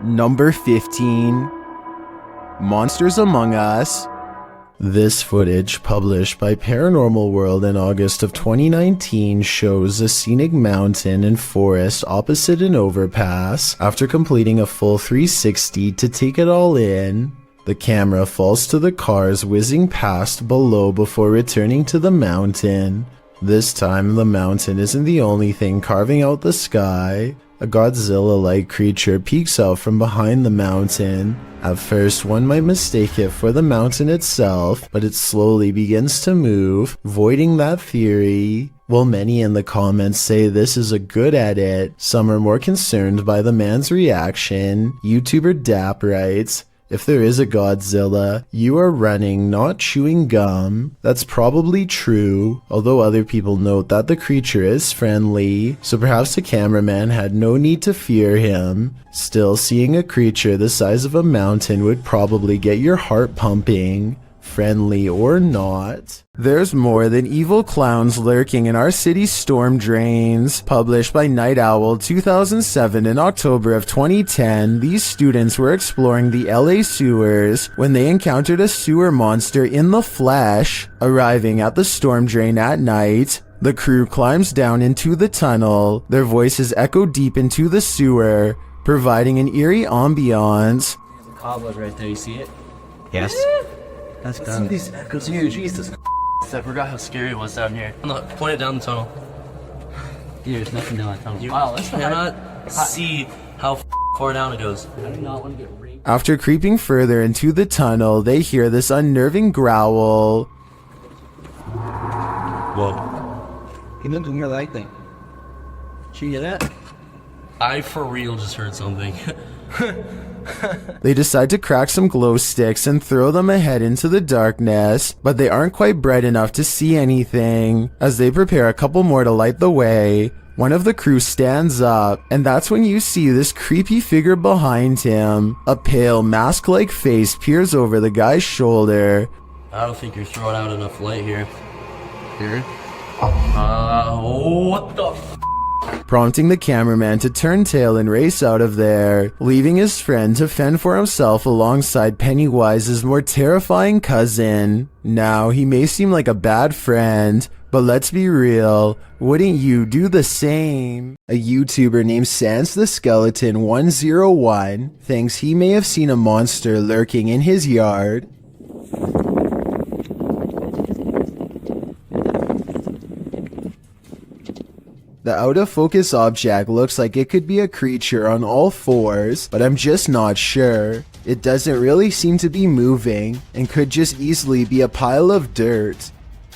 Number 15. Monsters Among Us. This footage, published by Paranormal World in August of 2019, shows a scenic mountain and forest opposite an overpass. After completing a full 360 to take it all in, the camera falls to the cars whizzing past below before returning to the mountain. This time, the mountain isn't the only thing carving out the sky. A Godzilla-like creature peeks out from behind the mountain. At first, one might mistake it for the mountain itself, but it slowly begins to move, voiding that theory. While many in the comments say this is a good edit, some are more concerned by the man's reaction. YouTuber Dap writes, "If there is a Godzilla, you are running, not chewing gum." That's probably true, although other people note that the creature is friendly, so perhaps the cameraman had no need to fear him. Still, seeing a creature the size of a mountain would probably get your heart pumping, friendly or not. There's more than evil clowns lurking in our city's storm drains. Published by Night Owl 2007 in October of 2010, these students were exploring the LA sewers when they encountered a sewer monster in the flesh. Arriving at the storm drain at night, the crew climbs down into the tunnel. Their voices echo deep into the sewer, providing an eerie ambiance. There's a cobweb right there, you see it? Yes. That's Let's see these echoes here, Jesus. I forgot how scary it was down here. Look, point it down the tunnel. There's nothing down that tunnel. Wow, let's cannot see how far down it goes. I do not want to get raped. After creeping further into the tunnel, they hear this unnerving growl. Whoa. He doesn't hear that thing. Did you hear that? I for real just heard something. They decide to crack some glow sticks and throw them ahead into the darkness, but they aren't quite bright enough to see anything. As they prepare a couple more to light the way, one of the crew stands up, and that's when you see this creepy figure behind him. A pale, mask-like face peers over the guy's shoulder. I don't think you're throwing out enough light here. Here? What the f? Prompting the cameraman to turn tail and race out of there, leaving his friend to fend for himself alongside Pennywise's more terrifying cousin. Now, he may seem like a bad friend, but let's be real, wouldn't you do the same? A YouTuber named Sans the Skeleton 101 thinks he may have seen a monster lurking in his yard. The out-of-focus object looks like it could be a creature on all fours, but I'm just not sure. It doesn't really seem to be moving, and could just easily be a pile of dirt.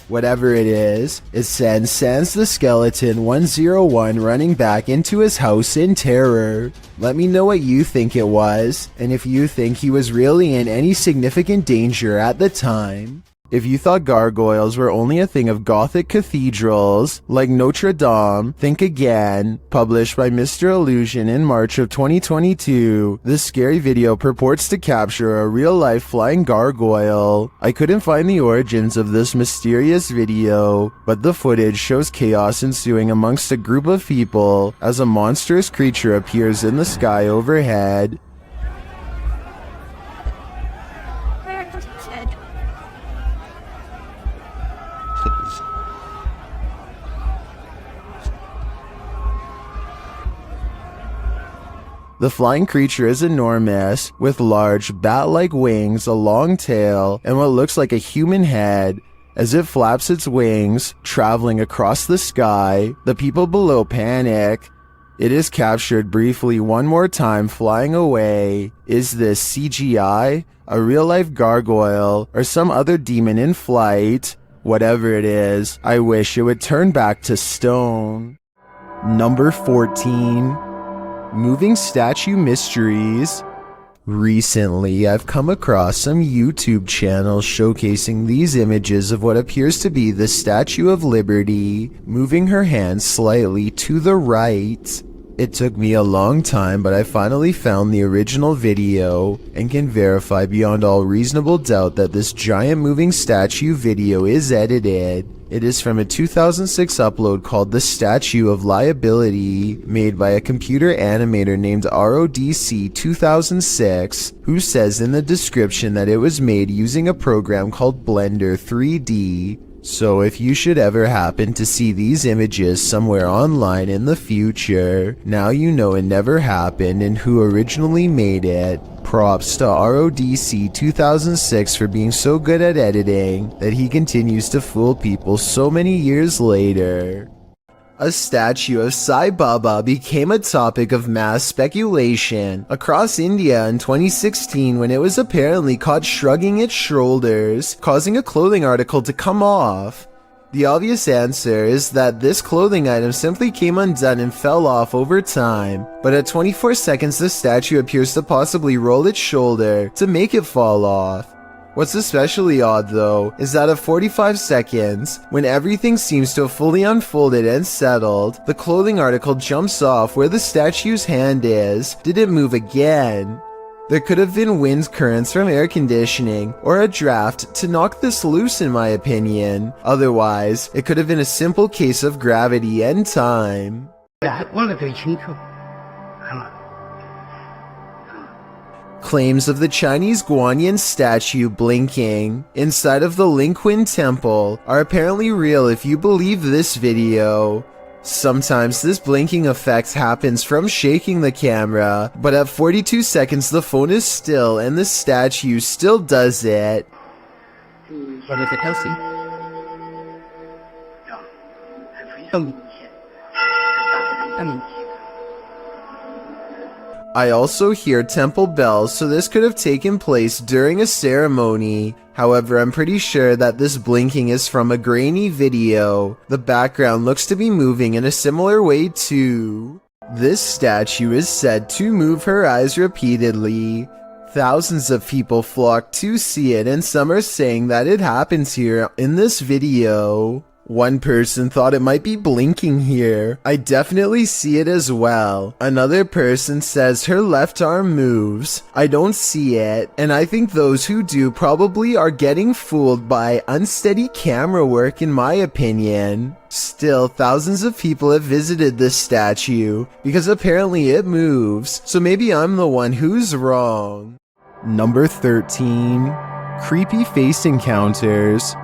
Whatever it is, it sends Sans the Skeleton 101 running back into his house in terror. Let me know what you think it was, and if you think he was really in any significant danger at the time. If you thought gargoyles were only a thing of Gothic cathedrals, like Notre Dame, think again. Published by Mr. Illusion in March of 2022, this scary video purports to capture a real-life flying gargoyle. I couldn't find the origins of this mysterious video, but the footage shows chaos ensuing amongst a group of people as a monstrous creature appears in the sky overhead. The flying creature is enormous, with large, bat-like wings, a long tail, and what looks like a human head. As it flaps its wings, traveling across the sky, the people below panic. It is captured briefly one more time flying away. Is this CGI, a real-life gargoyle, or some other demon in flight? Whatever it is, I wish it would turn back to stone. Number 14. Moving statue mysteries. Recently, I've come across some YouTube channels showcasing these images of what appears to be the Statue of Liberty, moving her hands slightly to the right. It took me a long time, but I finally found the original video and can verify beyond all reasonable doubt that this giant moving statue video is edited. It is from a 2006 upload called The Statue of Liability, made by a computer animator named RODC 2006, who says in the description that it was made using a program called Blender 3D. So if you should ever happen to see these images somewhere online in the future, now you know it never happened and who originally made it. Props to RODC 2006 for being so good at editing that he continues to fool people so many years later. A statue of Sai Baba became a topic of mass speculation across India in 2016 when it was apparently caught shrugging its shoulders, causing a clothing article to come off. The obvious answer is that this clothing item simply came undone and fell off over time, but at 24 seconds the statue appears to possibly roll its shoulder to make it fall off. What's especially odd though, is that at 45 seconds, when everything seems to have fully unfolded and settled, the clothing article jumps off where the statue's hand is, didn't move again. There could have been wind currents from air conditioning, or a draft to knock this loose in my opinion. Otherwise, it could have been a simple case of gravity and time. Claims of the Chinese Guanyin statue blinking inside of the Lingquan temple are apparently real if you believe this video. Sometimes this blinking effect happens from shaking the camera, but at 42 seconds the phone is still and the statue still does it. But is it healthy? I also hear temple bells, so this could have taken place during a ceremony. However, I'm pretty sure that this blinking is from a grainy video. The background looks to be moving in a similar way too. This statue is said to move her eyes repeatedly. Thousands of people flock to see it, and some are saying that it happens here in this video. One person thought it might be blinking here. I definitely see it as well. Another person says her left arm moves. I don't see it, and I think those who do probably are getting fooled by unsteady camera work in my opinion. Still, thousands of people have visited this statue because apparently it moves, so maybe I'm the one who's wrong. Number 13. Creepy face encounters.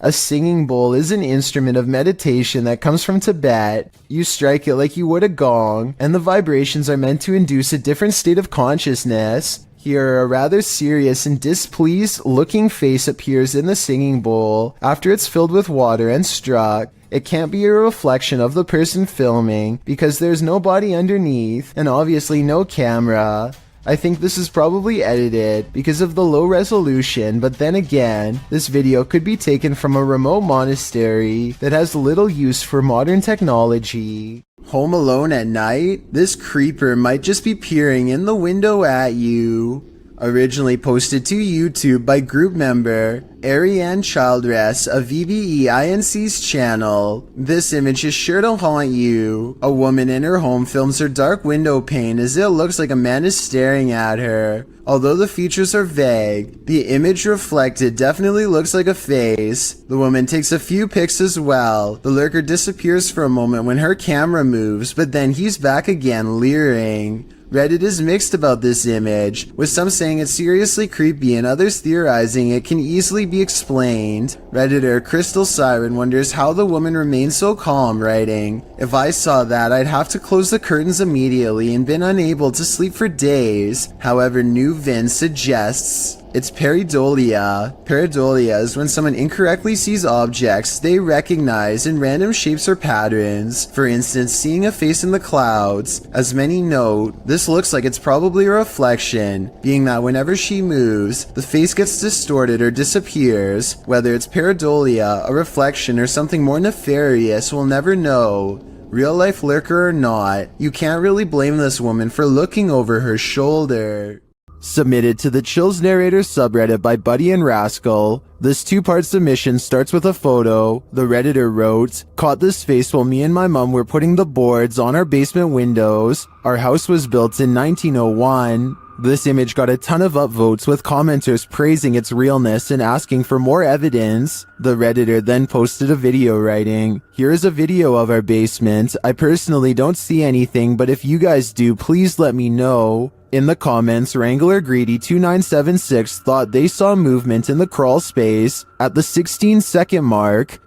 A singing bowl is an instrument of meditation that comes from Tibet. You strike it like you would a gong, and the vibrations are meant to induce a different state of consciousness. Here, a rather serious and displeased looking face appears in the singing bowl after it's filled with water and struck. It can't be a reflection of the person filming because there's no body underneath and obviously no camera. I think this is probably edited because of the low resolution, but then again, this video could be taken from a remote monastery that has little use for modern technology. Home alone at night? This creeper might just be peering in the window at you. Originally posted to YouTube by group member Ariane Childress of VBEINC's channel. This image is sure to haunt you. A woman in her home films her dark window pane as it looks like a man is staring at her. Although the features are vague, the image reflected definitely looks like a face. The woman takes a few pics as well. The lurker disappears for a moment when her camera moves, but then he's back again leering. Reddit is mixed about this image, with some saying it's seriously creepy and others theorizing it can easily be explained. Redditor Crystal Siren wonders how the woman remains so calm, writing, "If I saw that, I'd have to close the curtains immediately and been unable to sleep for days." However, New Vin suggests it's pareidolia. Pareidolia is when someone incorrectly sees objects they recognize in random shapes or patterns. For instance, seeing a face in the clouds. As many note, this looks like it's probably a reflection, being that whenever she moves, the face gets distorted or disappears. Whether it's pareidolia, a reflection, or something more nefarious, we'll never know. Real life lurker or not, you can't really blame this woman for looking over her shoulder. Submitted to the Chills Narrator subreddit by Buddy and Rascal. This two-part submission starts with a photo. The Redditor wrote, "Caught this face while me and my mom were putting the boards on our basement windows. Our house was built in 1901. This image got a ton of upvotes with commenters praising its realness and asking for more evidence. The Redditor then posted a video writing, "Here is a video of our basement. I personally don't see anything, but if you guys do, please let me know." In the comments, Wrangler Greedy 2976 thought they saw movement in the crawl space at the 16-second mark.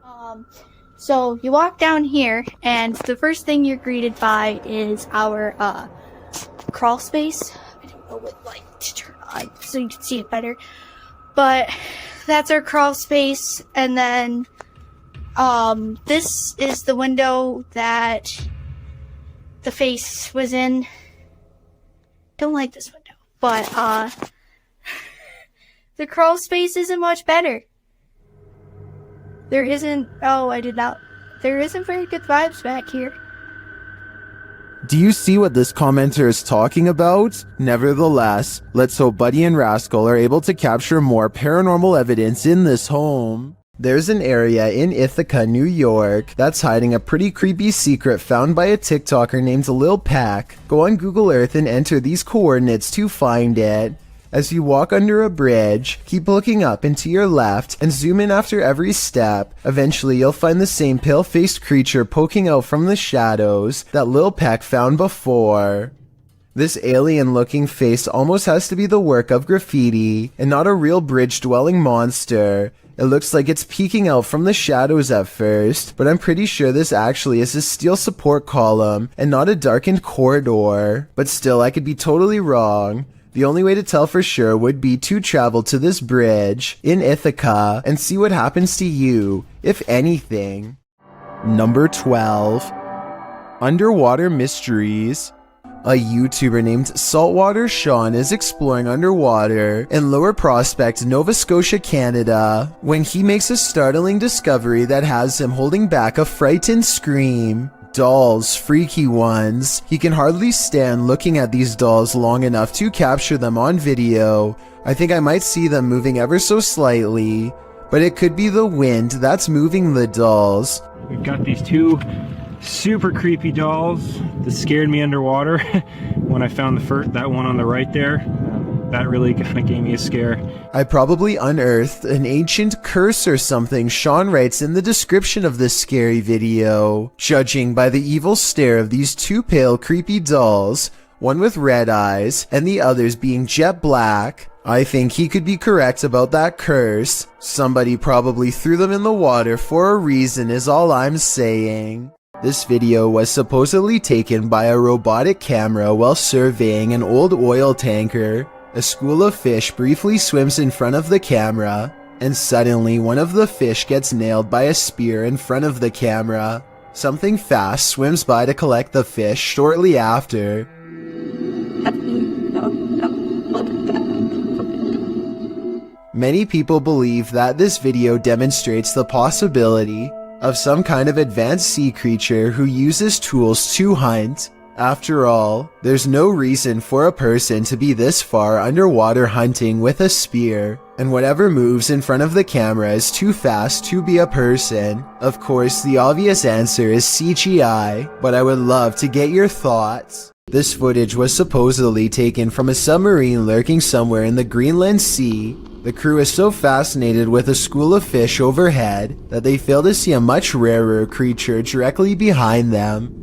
So you walk down here, and the first thing you're greeted by is our crawl space. I don't know what light to turn on so you can see it better, but that's our crawl space. And then this is the window that the face was in. Don't like this window, but the crawl space isn't much better. There isn't very good vibes back here. Do you see what this commenter is talking about? Nevertheless, let's hope Buddy and Rascal are able to capture more paranormal evidence in this home. There's an area in Ithaca, New York that's hiding a pretty creepy secret found by a TikToker named Lil Pack. Go on Google Earth and enter these coordinates to find it. As you walk under a bridge, keep looking up and to your left and zoom in after every step. Eventually you'll find the same pale-faced creature poking out from the shadows that Lil Pack found before. This alien-looking face almost has to be the work of graffiti and not a real bridge-dwelling monster. It looks like it's peeking out from the shadows at first, but I'm pretty sure this actually is a steel support column and not a darkened corridor. But still, I could be totally wrong. The only way to tell for sure would be to travel to this bridge in Ithaca and see what happens to you, if anything. Number 12. Underwater Mysteries. A YouTuber named Saltwater Sean is exploring underwater in Lower Prospect, Nova Scotia, Canada, when he makes a startling discovery that has him holding back a frightened scream. Dolls, freaky ones. He can hardly stand looking at these dolls long enough to capture them on video. I think I might see them moving ever so slightly, but it could be the wind that's moving the dolls. We've got these two super creepy dolls that scared me underwater when I found that one on the right there. That really kind of gave me a scare. I probably unearthed an ancient curse or something, Sean writes in the description of this scary video. Judging by the evil stare of these two pale, creepy dolls, one with red eyes and the others being jet black, I think he could be correct about that curse. Somebody probably threw them in the water for a reason is all I'm saying. This video was supposedly taken by a robotic camera while surveying an old oil tanker. A school of fish briefly swims in front of the camera, and suddenly one of the fish gets nailed by a spear in front of the camera. Something fast swims by to collect the fish shortly after. Many people believe that this video demonstrates the possibility of some kind of advanced sea creature who uses tools to hunt. After all, there's no reason for a person to be this far underwater hunting with a spear, and whatever moves in front of the camera is too fast to be a person. Of course, the obvious answer is CGI, but I would love to get your thoughts. This footage was supposedly taken from a submarine lurking somewhere in the Greenland Sea. The crew is so fascinated with a school of fish overhead that they fail to see a much rarer creature directly behind them.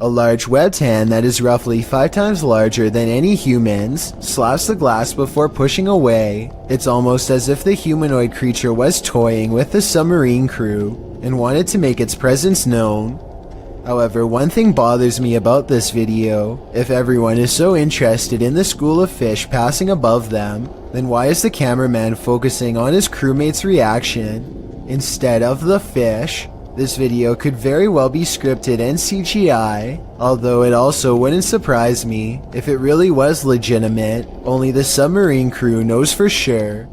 A large webbed hand that is roughly 5 times larger than any humans slaps the glass before pushing away. It's almost as if the humanoid creature was toying with the submarine crew and wanted to make its presence known. However, one thing bothers me about this video. If everyone is so interested in the school of fish passing above them, then why is the cameraman focusing on his crewmate's reaction instead of the fish? This video could very well be scripted and CGI, although it also wouldn't surprise me if it really was legitimate. Only the submarine crew knows for sure.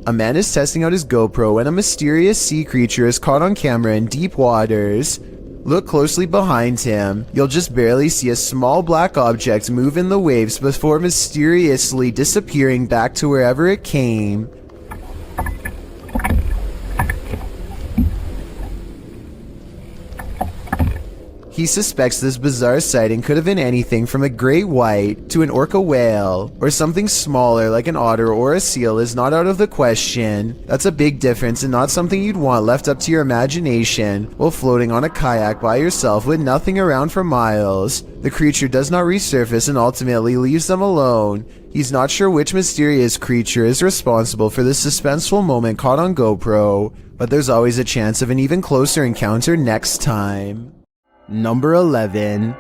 A man is testing out his GoPro when a mysterious sea creature is caught on camera in deep waters. Look closely behind him. You'll just barely see a small black object move in the waves before mysteriously disappearing back to wherever it came. He suspects this bizarre sighting could have been anything from a great white to an orca whale, or something smaller like an otter or a seal is not out of the question. That's a big difference and not something you'd want left up to your imagination while floating on a kayak by yourself with nothing around for miles. The creature does not resurface and ultimately leaves them alone. He's not sure which mysterious creature is responsible for this suspenseful moment caught on GoPro, but there's always a chance of an even closer encounter next time. Number 11.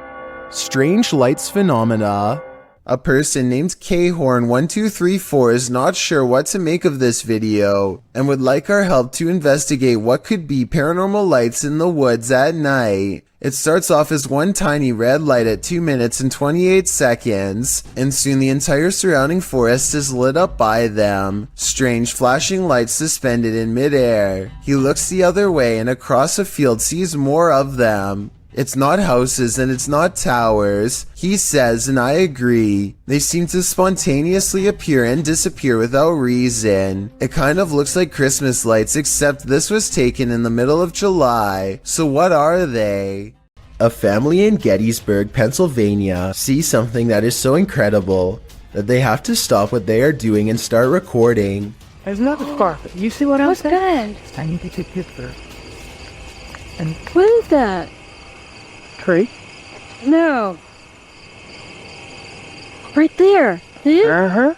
Strange lights phenomena. A person named Khorn1234 is not sure what to make of this video and would like our help to investigate what could be paranormal lights in the woods at night. It starts off as one tiny red light at 2 minutes and 28 seconds, and soon the entire surrounding forest is lit up by them. Strange flashing lights suspended in midair. He looks the other way and across a field sees more of them. It's not houses and it's not towers, he says, and I agree. They seem to spontaneously appear and disappear without reason. It kind of looks like Christmas lights, except this was taken in the middle of July. So what are they? A family in Gettysburg, Pennsylvania sees something that is so incredible that they have to stop what they are doing and start recording. There's another scarf. You see what I'm What's saying? that? I need to take a picture. And What is that? tree. No. Right there. Uh-huh.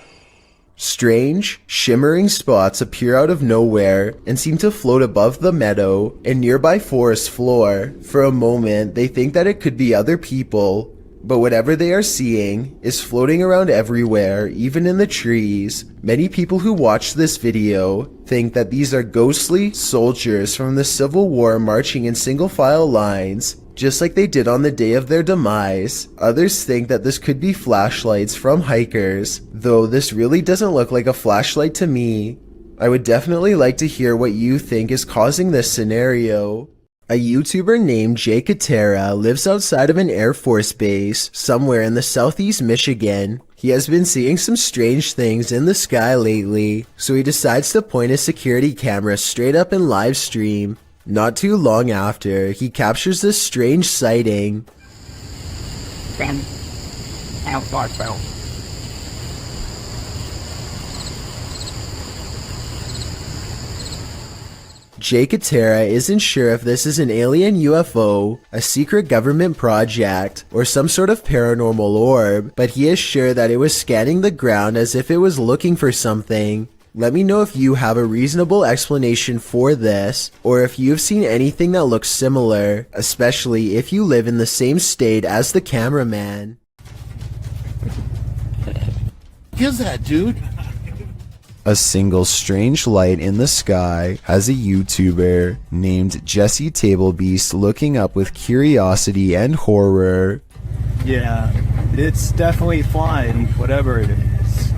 Strange, shimmering spots appear out of nowhere and seem to float above the meadow and nearby forest floor. For a moment, they think that it could be other people, but whatever they are seeing is floating around everywhere, even in the trees. Many people who watch this video think that these are ghostly soldiers from the Civil War marching in single file lines, just like they did on the day of their demise. Others think that this could be flashlights from hikers, though this really doesn't look like a flashlight to me. I would definitely like to hear what you think is causing this scenario. A YouTuber named Jay Katera lives outside of an Air Force base somewhere in the southeast Michigan. He has been seeing some strange things in the sky lately, so he decides to point his security camera straight up and live stream. Not too long after, he captures this strange sighting. Jay Katera isn't sure if this is an alien UFO, a secret government project, or some sort of paranormal orb, but he is sure that it was scanning the ground as if it was looking for something. Let me know if you have a reasonable explanation for this, or if you've seen anything that looks similar, especially if you live in the same state as the cameraman. Here's that, dude. A single strange light in the sky has a YouTuber named Jesse Tablebeast looking up with curiosity and horror. Yeah, it's definitely flying, whatever it is.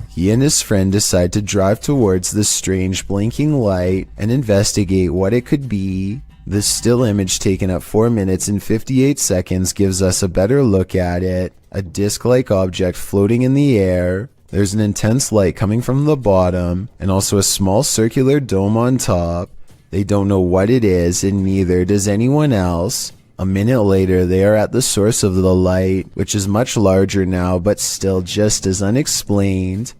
He and his friend decide to drive towards the strange blinking light and investigate what it could be. The still image taken at 4 minutes and 58 seconds gives us a better look at it. A disc-like object floating in the air. There's an intense light coming from the bottom and also a small circular dome on top. They don't know what it is and neither does anyone else. A minute later, they are at the source of the light, which is much larger now but still just as unexplained.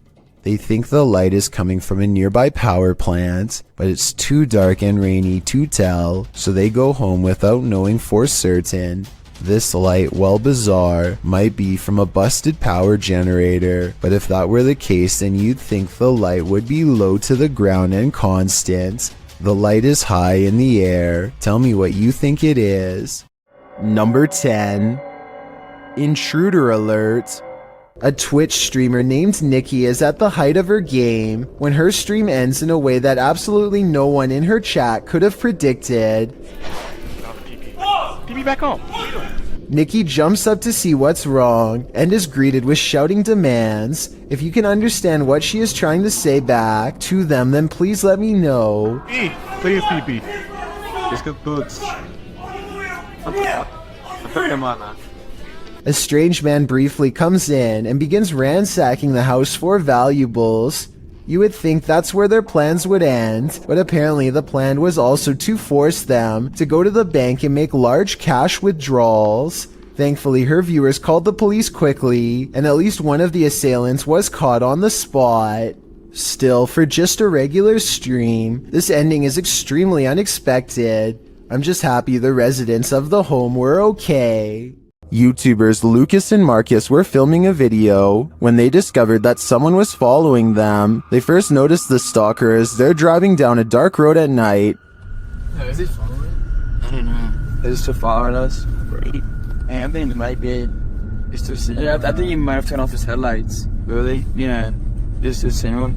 They think the light is coming from a nearby power plant, but it's too dark and rainy to tell, so they go home without knowing for certain. This light, while bizarre, might be from a busted power generator, but if that were the case, then you'd think the light would be low to the ground and constant. The light is high in the air. Tell me what you think it is. Number 10. Intruder alert. A Twitch streamer named Nikki is at the height of her game when her stream ends in a way that absolutely no one in her chat could have predicted. Get me back home. Nikki jumps up to see what's wrong and is greeted with shouting demands. If you can understand what she is trying to say back to them, then please let me know. Please pee-pee. Let's go boots. A strange man briefly comes in and begins ransacking the house for valuables. You would think that's where their plans would end, but apparently the plan was also to force them to go to the bank and make large cash withdrawals. Thankfully, her viewers called the police quickly, and at least one of the assailants was caught on the spot. Still, for just a regular stream, this ending is extremely unexpected. I'm just happy the residents of the home were okay. YouTubers Lucas and Marcus were filming a video when they discovered that someone was following them. They first noticed the stalker as they're driving down a dark road at night. Is he following? I don't know. Is he following us? Great. Hey, I think it might be. It's too soon. Yeah, I think he might have turned off his headlights. Really? Yeah. Just too soon.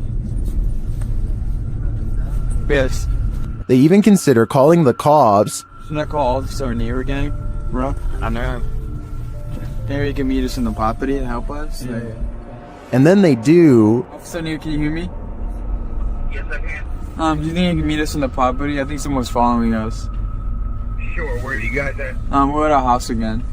Yes. They even consider calling the cops. Shouldn't I call Officer Near again, bro? I know. Maybe you can meet us in the property and help us. Yeah. And then they do. Officer Near, can you hear me? Yes, I can. Do you think you can meet us in the property? I think someone's following us. Sure. Where are you guys at? We're at our house again.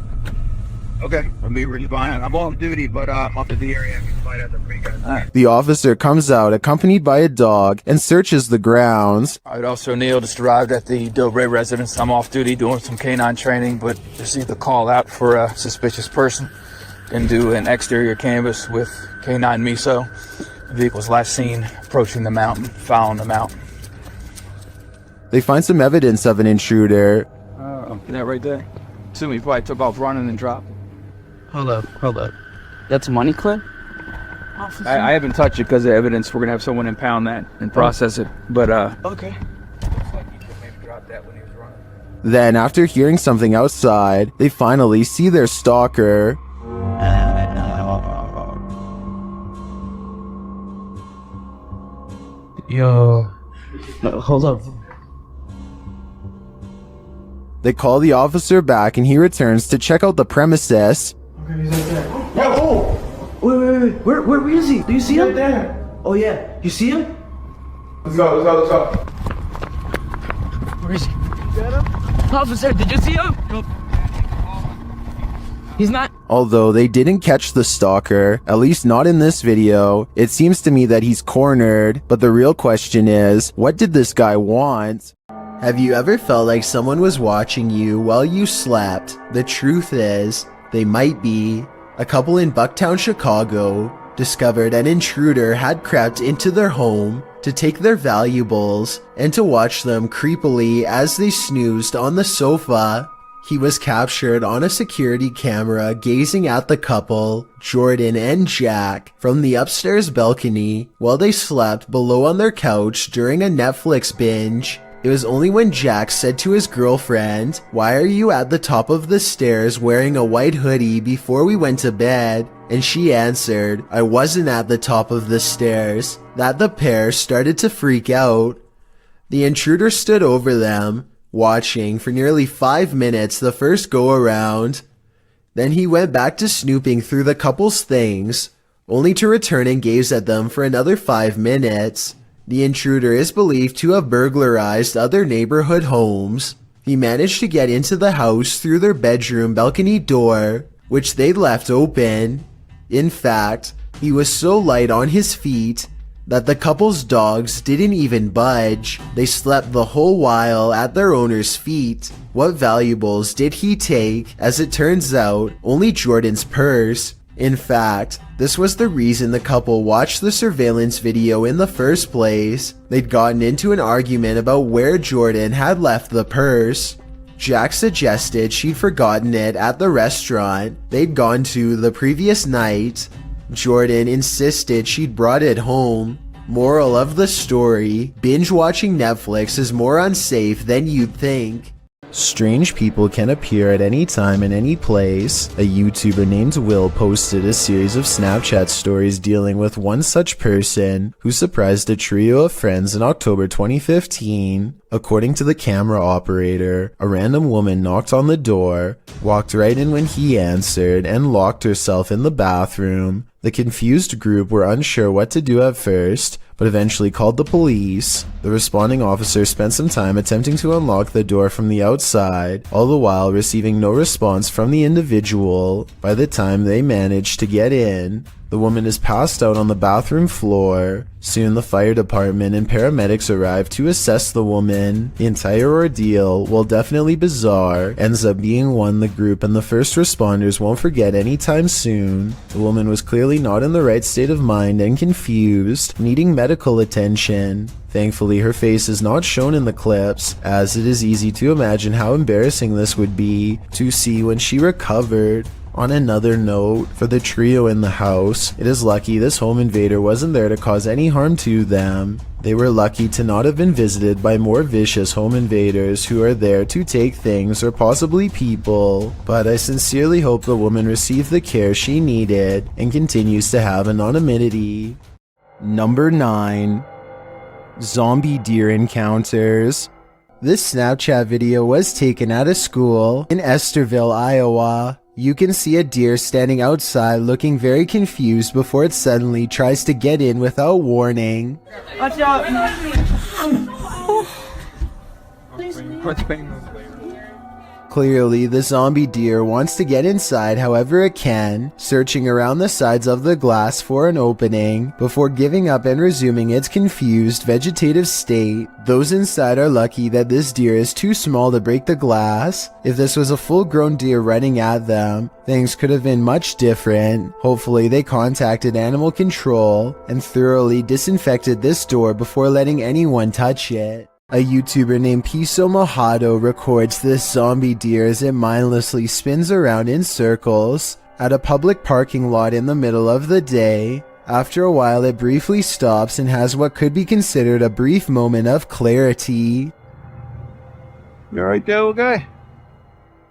Okay. I'll be really fine. I'm on duty, but I'm up to the area. I might have to bring you guys. The officer comes out accompanied by a dog and searches the grounds. All right, Officer O'Neill just arrived at the Delray residence. I'm off duty doing some canine training, but received a call out for a suspicious person. Can do an exterior canvass with canine miso. The vehicle was last seen approaching the mountain, following the mountain. They find some evidence of an intruder. That right there. Assume he probably took off running and dropped. Hold up. That's a money clip? I haven't touched it because of evidence. We're gonna have someone impound that and process it. But Okay. Looks like he maybe dropped that when he was running. Then, after hearing something outside, they finally see their stalker. Yo. Hold up. They call the officer back and he returns to check out the premises. Okay, he's right there. Yeah, oh! Wait. Where is he? Do you see him? Right there. Oh, yeah. You see him? Let's go. Where is he? Officer, did you see him? He's not. Although they didn't catch the stalker, at least not in this video, it seems to me that he's cornered, but the real question is, what did this guy want? Have you ever felt like someone was watching you while you slept? The truth is, they might be. A couple in Bucktown, Chicago, discovered an intruder had crept into their home to take their valuables and to watch them creepily as they snoozed on the sofa. He was captured on a security camera gazing at the couple, Jordan and Jack, from the upstairs balcony while they slept below on their couch during a Netflix binge. It was only when Jack said to his girlfriend, "Why are you at the top of the stairs wearing a white hoodie before we went to bed?" And she answered, "I wasn't at the top of the stairs," that the pair started to freak out. The intruder stood over them, watching for nearly 5 minutes the first go around. Then he went back to snooping through the couple's things, only to return and gaze at them for another 5 minutes. The intruder is believed to have burglarized other neighborhood homes. He managed to get into the house through their bedroom balcony door, which they left open. In fact, he was so light on his feet that the couple's dogs didn't even budge. They slept the whole while at their owner's feet. What valuables did he take? As it turns out, only Jordan's purse. In fact, this was the reason the couple watched the surveillance video in the first place. They'd gotten into an argument about where Jordan had left the purse. Jack suggested she'd forgotten it at the restaurant they'd gone to the previous night. Jordan insisted she'd brought it home. Moral of the story, binge watching Netflix is more unsafe than you'd think. Strange people can appear at any time in any place. A YouTuber named Will posted a series of Snapchat stories dealing with one such person who surprised a trio of friends in October 2015. According to the camera operator, a random woman knocked on the door, walked right in when he answered, and locked herself in the bathroom. The confused group were unsure what to do at first, but eventually called the police. The responding officer spent some time attempting to unlock the door from the outside, all the while receiving no response from the individual. By the time they managed to get in, the woman is passed out on the bathroom floor. Soon the fire department and paramedics arrive to assess the woman. The entire ordeal, while definitely bizarre, ends up being one the group and the first responders won't forget anytime soon. The woman was clearly not in the right state of mind and confused, needing medical attention. Thankfully, her face is not shown in the clips, as it is easy to imagine how embarrassing this would be to see when she recovered. On another note, for the trio in the house, it is lucky this home invader wasn't there to cause any harm to them. They were lucky to not have been visited by more vicious home invaders who are there to take things or possibly people, but I sincerely hope the woman received the care she needed and continues to have anonymity. Number 9. Zombie deer encounters. This Snapchat video was taken at a school in Esterville, Iowa. You can see a deer standing outside looking very confused before it suddenly tries to get in without warning. Watch out! Clearly, the zombie deer wants to get inside however it can, searching around the sides of the glass for an opening before giving up and resuming its confused vegetative state. Those inside are lucky that this deer is too small to break the glass. If this was a full-grown deer running at them, things could have been much different. Hopefully, they contacted animal control and thoroughly disinfected this door before letting anyone touch it. A YouTuber named Piso Mojado records this zombie deer as it mindlessly spins around in circles at a public parking lot in the middle of the day. After a while, it briefly stops and has what could be considered a brief moment of clarity. You alright there, little guy?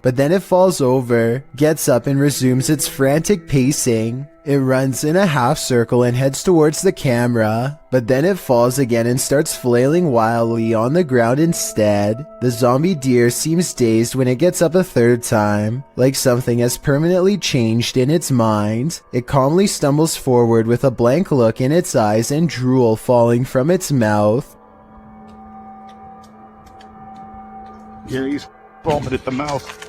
But then it falls over, gets up and resumes its frantic pacing. It runs in a half circle and heads towards the camera, but then it falls again and starts flailing wildly on the ground instead. The zombie deer seems dazed when it gets up a third time, like something has permanently changed in its mind. It calmly stumbles forward with a blank look in its eyes and drool falling from its mouth. Yeah, he's foaming at the mouth.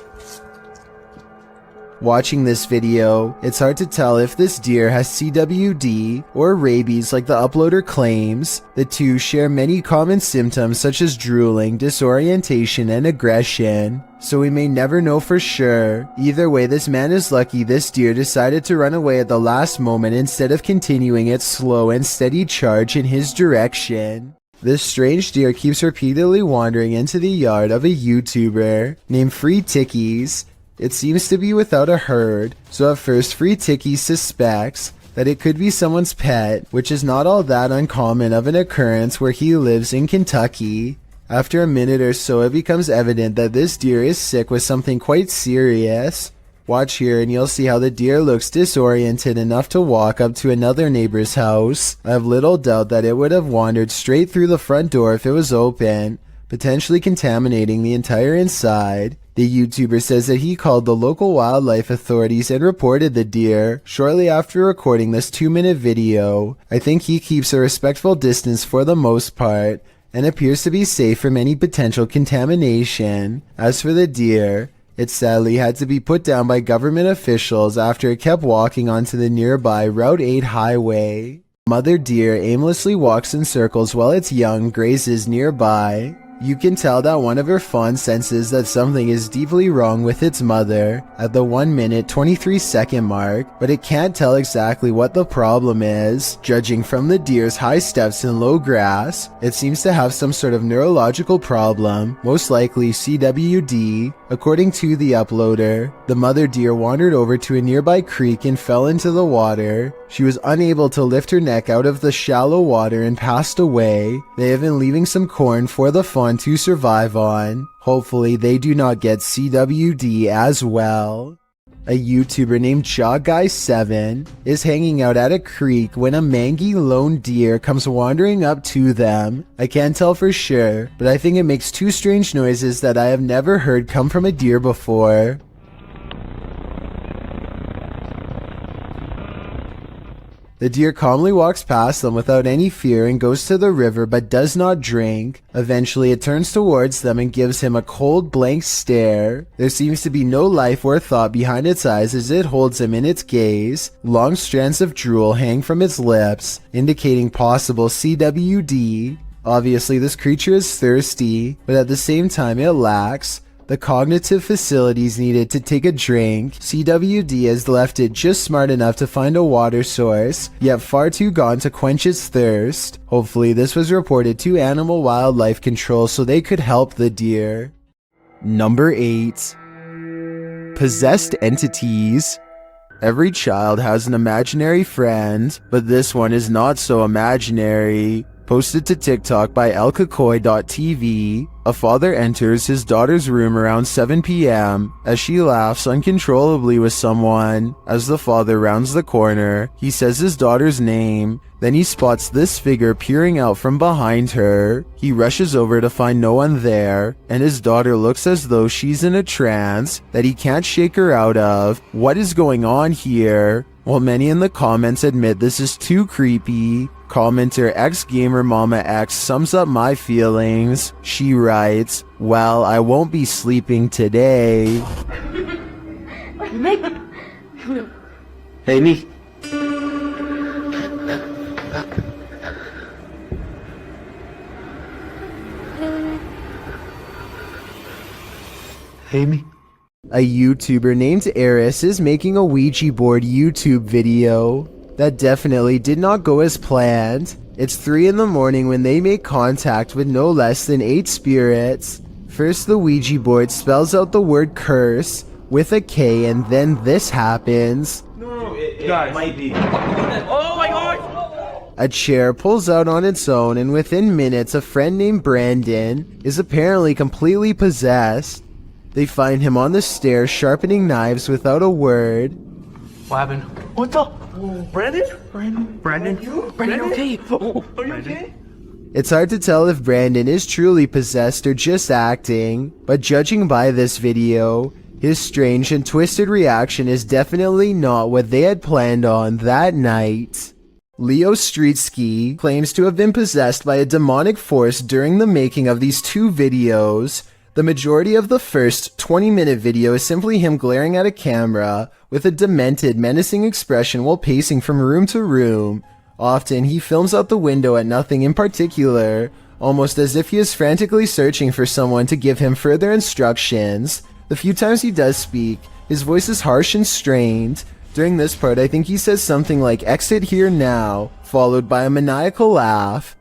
Watching this video, it's hard to tell if this deer has CWD or rabies like the uploader claims. The two share many common symptoms such as drooling, disorientation, and aggression, so we may never know for sure. Either way, this man is lucky this deer decided to run away at the last moment instead of continuing its slow and steady charge in his direction. This strange deer keeps repeatedly wandering into the yard of a YouTuber named Free Tickies. It seems to be without a herd, so at first Free Tickies suspects that it could be someone's pet, which is not all that uncommon of an occurrence where he lives in Kentucky. After a minute or so, it becomes evident that this deer is sick with something quite serious. Watch here and you'll see how the deer looks disoriented enough to walk up to another neighbor's house. I have little doubt that it would have wandered straight through the front door if it was open, potentially contaminating the entire inside. The YouTuber says that he called the local wildlife authorities and reported the deer shortly after recording this 2-minute video. I think he keeps a respectful distance for the most part and appears to be safe from any potential contamination. As for the deer, it sadly had to be put down by government officials after it kept walking onto the nearby Route 8 highway. Mother deer aimlessly walks in circles while its young grazes nearby. You can tell that one of her fawns senses that something is deeply wrong with its mother at the 1-minute 23-second mark, but it can't tell exactly what the problem is. Judging from the deer's high steps in low grass, it seems to have some sort of neurological problem, most likely CWD. According to the uploader, the mother deer wandered over to a nearby creek and fell into the water. She was unable to lift her neck out of the shallow water and passed away. They have been leaving some corn for the fawn to survive on. Hopefully they do not get CWD as well. A YouTuber named JawGuy7 is hanging out at a creek when a mangy lone deer comes wandering up to them. I can't tell for sure, but I think it makes two strange noises that I have never heard come from a deer before. The deer calmly walks past them without any fear and goes to the river but does not drink. Eventually it turns towards them and gives him a cold blank stare. There seems to be no life or thought behind its eyes as it holds him in its gaze. Long strands of drool hang from its lips, indicating possible CWD. Obviously this creature is thirsty, but at the same time it lacks the cognitive facilities needed to take a drink. CWD has left it just smart enough to find a water source, yet far too gone to quench its thirst. Hopefully this was reported to Animal Wildlife Control so they could help the deer. Number 8. Possessed entities. Every child has an imaginary friend, but this one is not so imaginary. Posted to TikTok by elkakoy.tv, a father enters his daughter's room around 7 p.m. as she laughs uncontrollably with someone. As the father rounds the corner, he says his daughter's name. Then he spots this figure peering out from behind her. He rushes over to find no one there, and his daughter looks as though she's in a trance that he can't shake her out of. What is going on here? While many in the comments admit this is too creepy, commenter xgamermamax sums up my feelings. She writes, "Well, I won't be sleeping today." Hey, me. Hey, me. A YouTuber named Eris is making a Ouija board YouTube video. That definitely did not go as planned. It's 3 in the morning when they make contact with no less than 8 spirits. First, the Ouija board spells out the word curse with a K, and then this happens. No, it might be. Oh my god! A chair pulls out on its own, and within minutes, a friend named Brandon is apparently completely possessed. They find him on the stairs sharpening knives without a word. What happened? What the? Brandon? Brandon, okay? Are you okay? It's hard to tell if Brandon is truly possessed or just acting, but judging by this video, his strange and twisted reaction is definitely not what they had planned on that night. Leo Streetski claims to have been possessed by a demonic force during the making of these 2 videos. The majority of the first 20-minute video is simply him glaring at a camera with a demented, menacing expression while pacing from room to room. Often, he films out the window at nothing in particular, almost as if he is frantically searching for someone to give him further instructions. The few times he does speak, his voice is harsh and strained. During this part, I think he says something like "exit here now," followed by a maniacal laugh.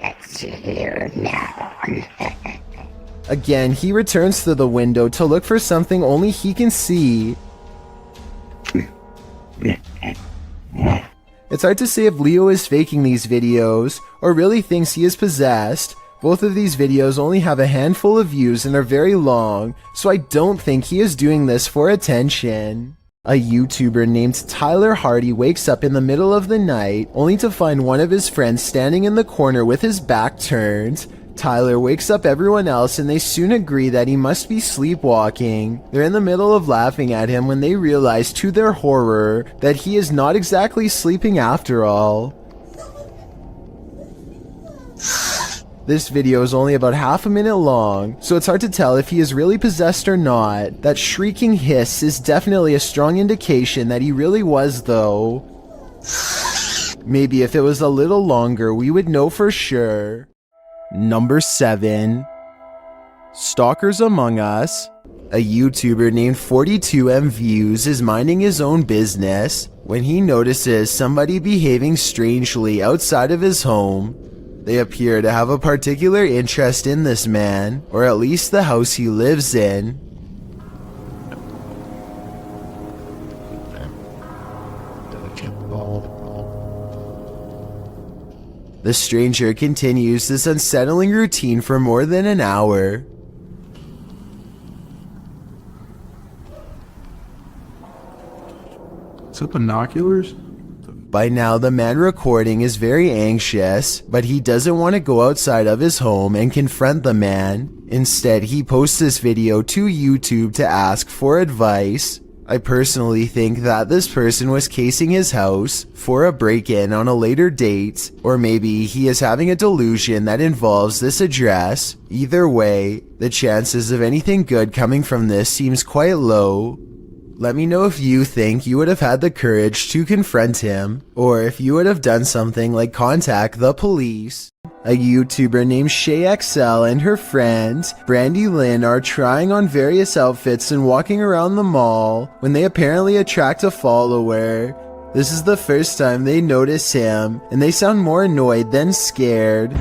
Exit here now. Again, he returns to the window to look for something only he can see. It's hard to say if Leo is faking these videos, or really thinks he is possessed. Both of these videos only have a handful of views and are very long, so I don't think he is doing this for attention. A YouTuber named Tyler Hardy wakes up in the middle of the night, only to find one of his friends standing in the corner with his back turned. Tyler wakes up everyone else and they soon agree that he must be sleepwalking. They're in the middle of laughing at him when they realize to their horror that he is not exactly sleeping after all. This video is only about half a minute long, so it's hard to tell if he is really possessed or not. That shrieking hiss is definitely a strong indication that he really was though. Maybe if it was a little longer we would know for sure. Number 7. Stalkers Among Us. A YouTuber named 42mviews is minding his own business when he notices somebody behaving strangely outside of his home. They appear to have a particular interest in this man, or at least the house he lives in. The stranger continues this unsettling routine for more than an hour. Is that binoculars? By now, the man recording is very anxious, but he doesn't want to go outside of his home and confront the man. Instead, he posts this video to YouTube to ask for advice. I personally think that this person was casing his house for a break-in on a later date, or maybe he is having a delusion that involves this address. Either way, the chances of anything good coming from this seems quite low. Let me know if you think you would have had the courage to confront him, or if you would have done something like contact the police. A YouTuber named ShayXL and her friend, Brandy Lynn, are trying on various outfits and walking around the mall when they apparently attract a follower. This is the first time they notice him, and they sound more annoyed than scared.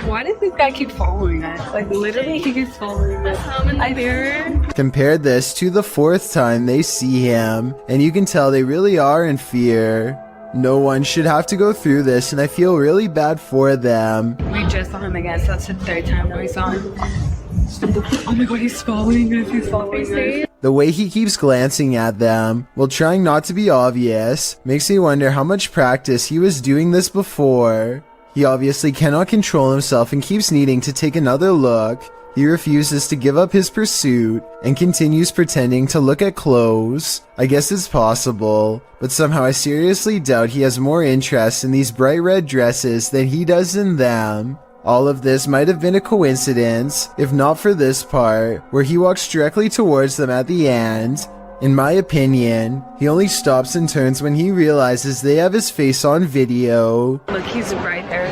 Why does this guy keep following us? Like, literally, he keeps following us. I fear. Compare this to the fourth time they see him, and you can tell they really are in fear. No one should have to go through this, and I feel really bad for them. We just saw him again, so that's the third time that we saw him. Oh my god, he's following us, he's following us. The way he keeps glancing at them, while trying not to be obvious, makes me wonder how much practice he was doing this before. He obviously cannot control himself and keeps needing to take another look. He refuses to give up his pursuit and continues pretending to look at clothes. I guess it's possible, but somehow I seriously doubt he has more interest in these bright red dresses than he does in them. All of this might have been a coincidence, if not for this part, where he walks directly towards them at the end. In my opinion, he only stops and turns when he realizes they have his face on video. Look, he's right there.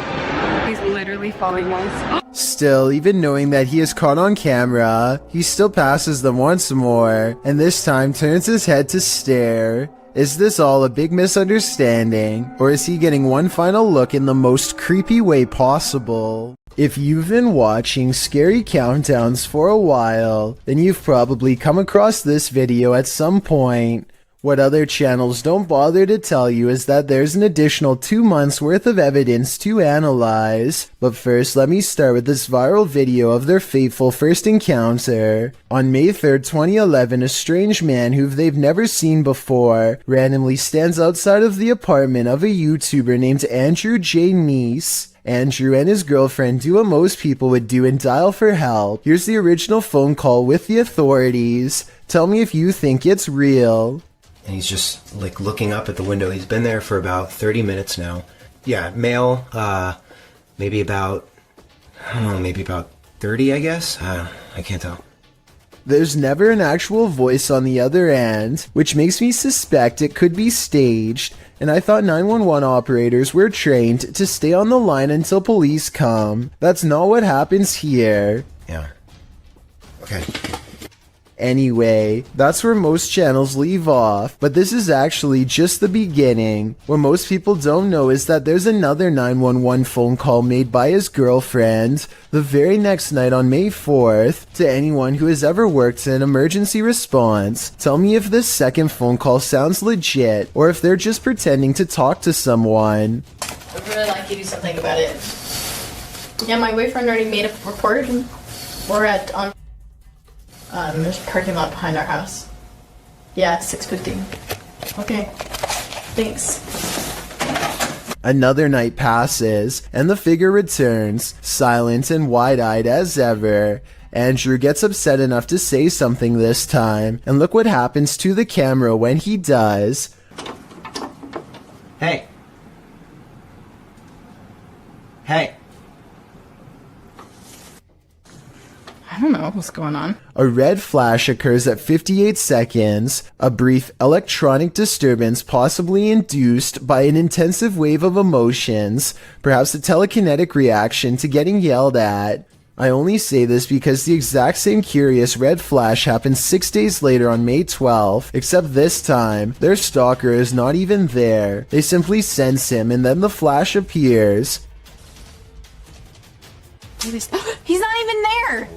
He's literally following us. Still, even knowing that he is caught on camera, he still passes them once more, and this time turns his head to stare. Is this all a big misunderstanding, or is he getting one final look in the most creepy way possible? If you've been watching Scary Countdowns for a while, then you've probably come across this video at some point. What other channels don't bother to tell you is that there's an additional 2 months worth of evidence to analyze. But first, let me start with this viral video of their fateful first encounter. On May 3rd, 2011, a strange man who they've never seen before randomly stands outside of the apartment of a YouTuber named Andrew J. Neese. Andrew and his girlfriend do what most people would do and dial for help. Here's the original phone call with the authorities. Tell me if you think it's real. And he's just like looking up at the window. He's been there for about 30 minutes now. Yeah, male, maybe about, I don't know, maybe about 30, I guess. I can't tell. There's never an actual voice on the other end, which makes me suspect it could be staged, and I thought 911 operators were trained to stay on the line until police come. That's not what happens here. Yeah. Okay. Anyway, that's where most channels leave off, but this is actually just the beginning. What most people don't know is that there's another 911 phone call made by his girlfriend the very next night on May 4th. To anyone who has ever worked in emergency response, tell me if this second phone call sounds legit, or if they're just pretending to talk to someone. I'd really like you to do something about it. Yeah, my boyfriend already made a report, and we're at there's a parking lot behind our house. Yeah, 6:50. Okay. Thanks. Another night passes, and the figure returns, silent and wide-eyed as ever. Andrew gets upset enough to say something this time, and look what happens to the camera when he does. Hey. Hey. I don't know what's going on. A red flash occurs at 58 seconds, a brief electronic disturbance possibly induced by an intensive wave of emotions, perhaps a telekinetic reaction to getting yelled at. I only say this because the exact same curious red flash happened 6 days later on May 12th, except this time, their stalker is not even there. They simply sense him and then the flash appears. He's not even there!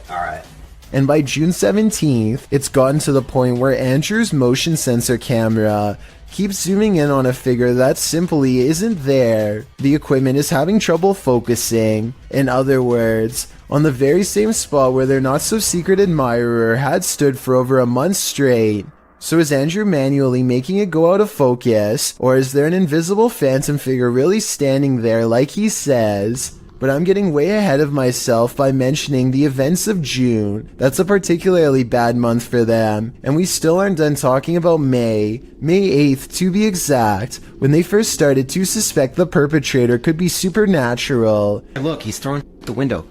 Alright. And by June 17th, it's gotten to the point where Andrew's motion sensor camera keeps zooming in on a figure that simply isn't there. The equipment is having trouble focusing. In other words, on the very same spot where their not-so-secret admirer had stood for over a month straight. So is Andrew manually making it go out of focus, or is there an invisible phantom figure really standing there like he says? But I'm getting way ahead of myself by mentioning the events of June. That's a particularly bad month for them, and we still aren't done talking about May 8th to be exact, when they first started to suspect the perpetrator could be supernatural. Look, he's throwing the window.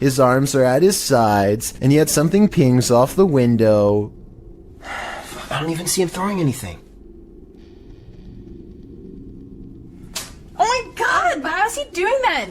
His arms are at his sides, and yet something pings off the window. I don't even see him throwing anything. Oh my god, but how's he doing that?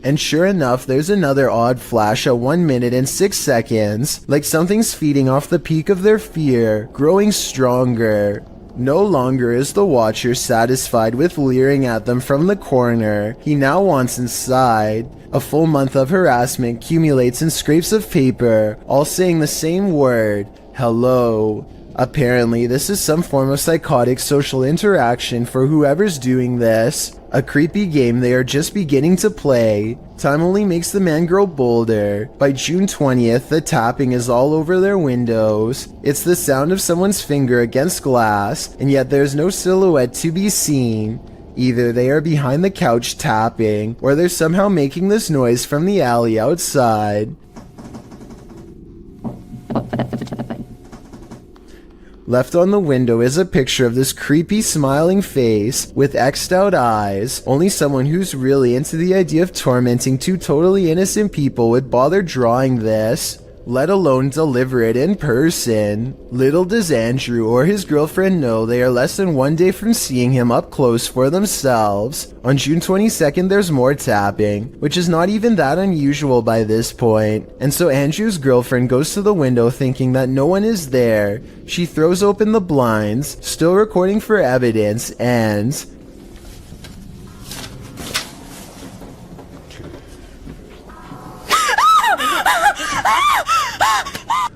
And sure enough, there's another odd flash at 1 minute and 6 seconds, like something's feeding off the peak of their fear, growing stronger. No longer is the watcher satisfied with leering at them from the corner. He now wants inside. A full month of harassment accumulates in scraps of paper, all saying the same word, hello. Apparently, this is some form of psychotic social interaction for whoever's doing this. A creepy game they are just beginning to play. Time only makes the man grow bolder. By June 20th, the tapping is all over their windows. It's the sound of someone's finger against glass, and yet there's no silhouette to be seen. Either they are behind the couch tapping, or they're somehow making this noise from the alley outside. Left on the window is a picture of this creepy smiling face with X'd out eyes. Only someone who's really into the idea of tormenting two totally innocent people would bother drawing this, let alone deliver it in person. Little does Andrew or his girlfriend know they are less than 1 day from seeing him up close for themselves. On June 22nd, there's more tapping, which is not even that unusual by this point. And so Andrew's girlfriend goes to the window thinking that no one is there. She throws open the blinds, still recording for evidence, and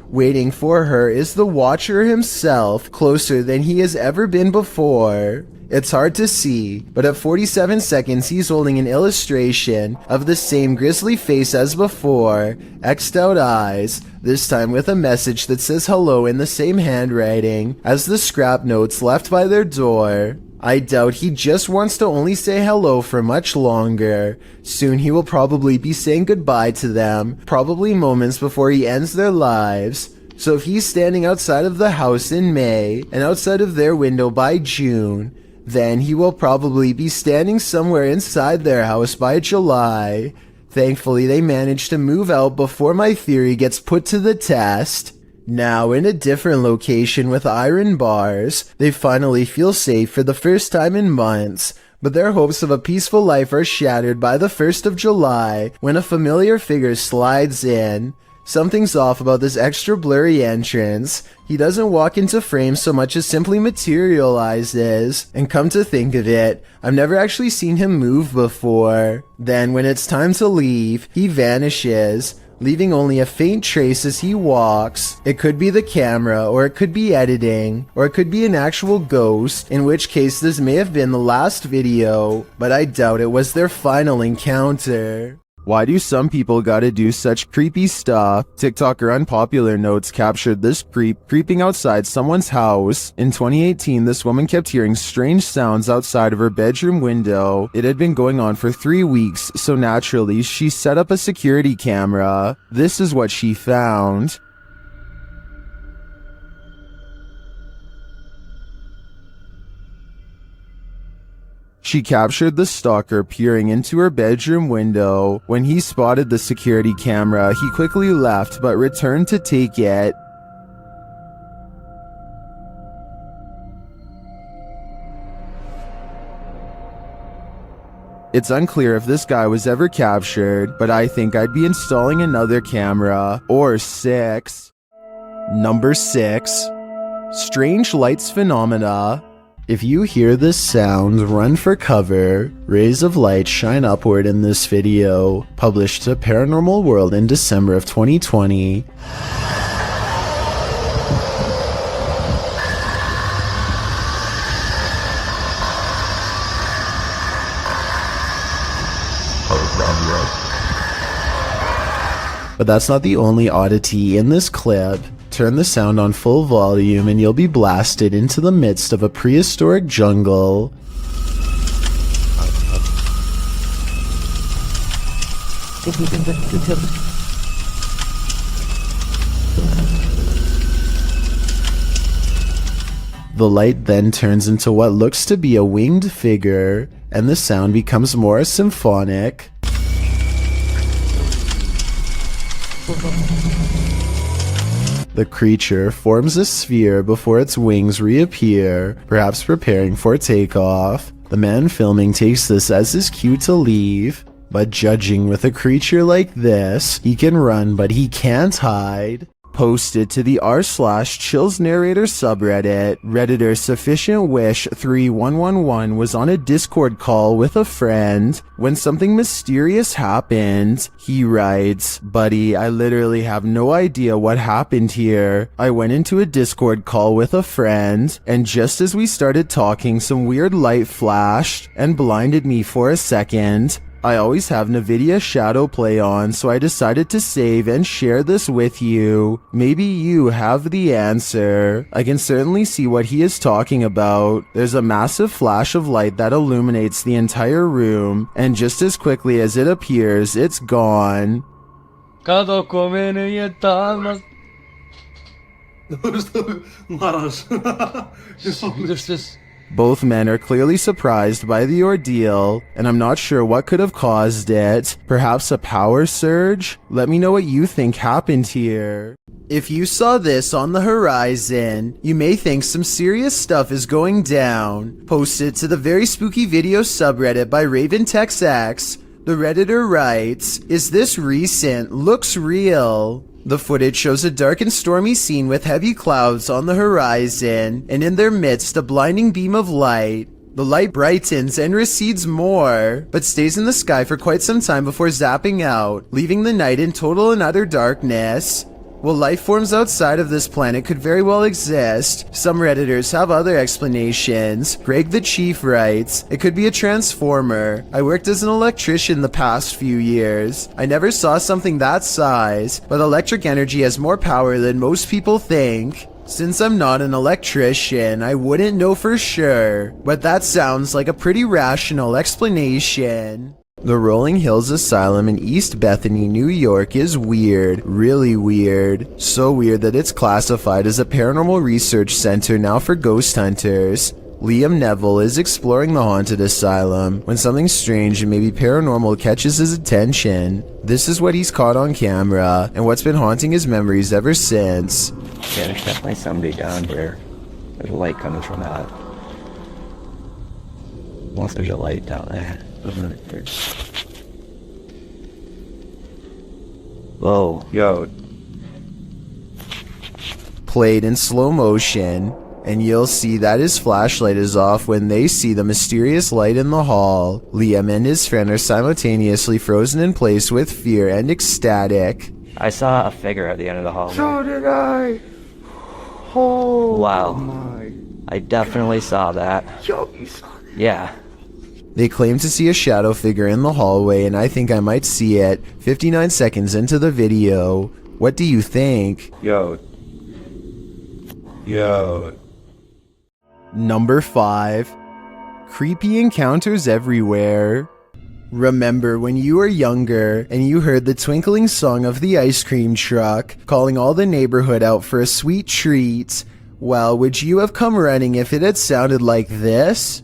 waiting for her is the watcher himself, closer than he has ever been before. It's hard to see, but at 47 seconds he's holding an illustration of the same grisly face as before, X'd out eyes, this time with a message that says hello in the same handwriting as the scrap notes left by their door. I doubt he just wants to only say hello for much longer. Soon he will probably be saying goodbye to them, probably moments before he ends their lives. So if he's standing outside of the house in May, and outside of their window by June, then he will probably be standing somewhere inside their house by July. Thankfully, they managed to move out before my theory gets put to the test. Now, in a different location with iron bars, they finally feel safe for the first time in months, but their hopes of a peaceful life are shattered by the 1st of July when a familiar figure slides in. Something's off about this extra blurry entrance. He doesn't walk into frame so much as simply materializes, and come to think of it, I've never actually seen him move before. Then when it's time to leave, he vanishes, leaving only a faint trace as he walks. It could be the camera, or it could be editing, or it could be an actual ghost, in which case this may have been the last video, but I doubt it was their final encounter. Why do some people gotta do such creepy stuff? TikToker Unpopular Notes captured this creep creeping outside someone's house. In 2018, this woman kept hearing strange sounds outside of her bedroom window. It had been going on for 3 weeks, so naturally, she set up a security camera. This is what she found. She captured the stalker peering into her bedroom window. When he spotted the security camera, he quickly left but returned to take it. It's unclear if this guy was ever captured, but I think I'd be installing another camera, or 6. Number 6. Strange lights phenomena. If you hear this sound, run for cover. Rays of light shine upward in this video, published to Paranormal World in December of 2020. But that's not the only oddity in this clip. Turn the sound on full volume and you'll be blasted into the midst of a prehistoric jungle. The light then turns into what looks to be a winged figure, and the sound becomes more symphonic. The creature forms a sphere before its wings reappear, perhaps preparing for takeoff. The man filming takes this as his cue to leave, but judging with a creature like this, he can run but he can't hide. Posted to the r/chills narrator subreddit, Redditor Sufficient Wish 3111 was on a Discord call with a friend when something mysterious happened. He writes, "Buddy, I literally have no idea what happened here. I went into a Discord call with a friend, and just as we started talking, some weird light flashed and blinded me for a second. I always have NVIDIA Shadow Play on, so I decided to save and share this with you. Maybe you have the answer." I can certainly see what he is talking about. There's a massive flash of light that illuminates the entire room, and just as quickly as it appears, it's gone. Both men are clearly surprised by the ordeal, and I'm not sure what could have caused it. Perhaps a power surge? Let me know what you think happened here. If you saw this on the horizon, you may think some serious stuff is going down. Posted to the very spooky video subreddit by RavenTexX, the Redditor writes, "Is this recent? Looks real." The footage shows a dark and stormy scene with heavy clouds on the horizon, and in their midst a blinding beam of light. The light brightens and recedes more, but stays in the sky for quite some time before zapping out, leaving the night in total and utter darkness. While life forms outside of this planet could very well exist, some Redditors have other explanations. Greg the Chief writes, "It could be a transformer. I worked as an electrician the past few years. I never saw something that size, but electric energy has more power than most people think. Since I'm not an electrician, I wouldn't know for sure, but that sounds like a pretty rational explanation." The Rolling Hills Asylum in East Bethany, New York is weird, really weird. So weird that it's classified as a paranormal research center now for ghost hunters. Liam Neville is exploring the haunted asylum when something strange and maybe paranormal catches his attention. This is what he's caught on camera and what's been haunting his memories ever since. Yeah, there's definitely somebody down here. There's a light coming from that. Unless there's a light down there. Whoa, yo. Played in slow motion, and you'll see that his flashlight is off when they see the mysterious light in the hall. Liam and his friend are simultaneously frozen in place with fear and ecstatic. I saw a figure at the end of the hall. So did I. Oh, wow. My. I definitely saw that. Yo, you saw that? Yeah. They claim to see a shadow figure in the hallway, and I think I might see it 59 seconds into the video. What do you think? Yo. Number 5. Creepy encounters everywhere. Remember when you were younger and you heard the twinkling song of the ice cream truck calling all the neighborhood out for a sweet treat? Well, would you have come running if it had sounded like this?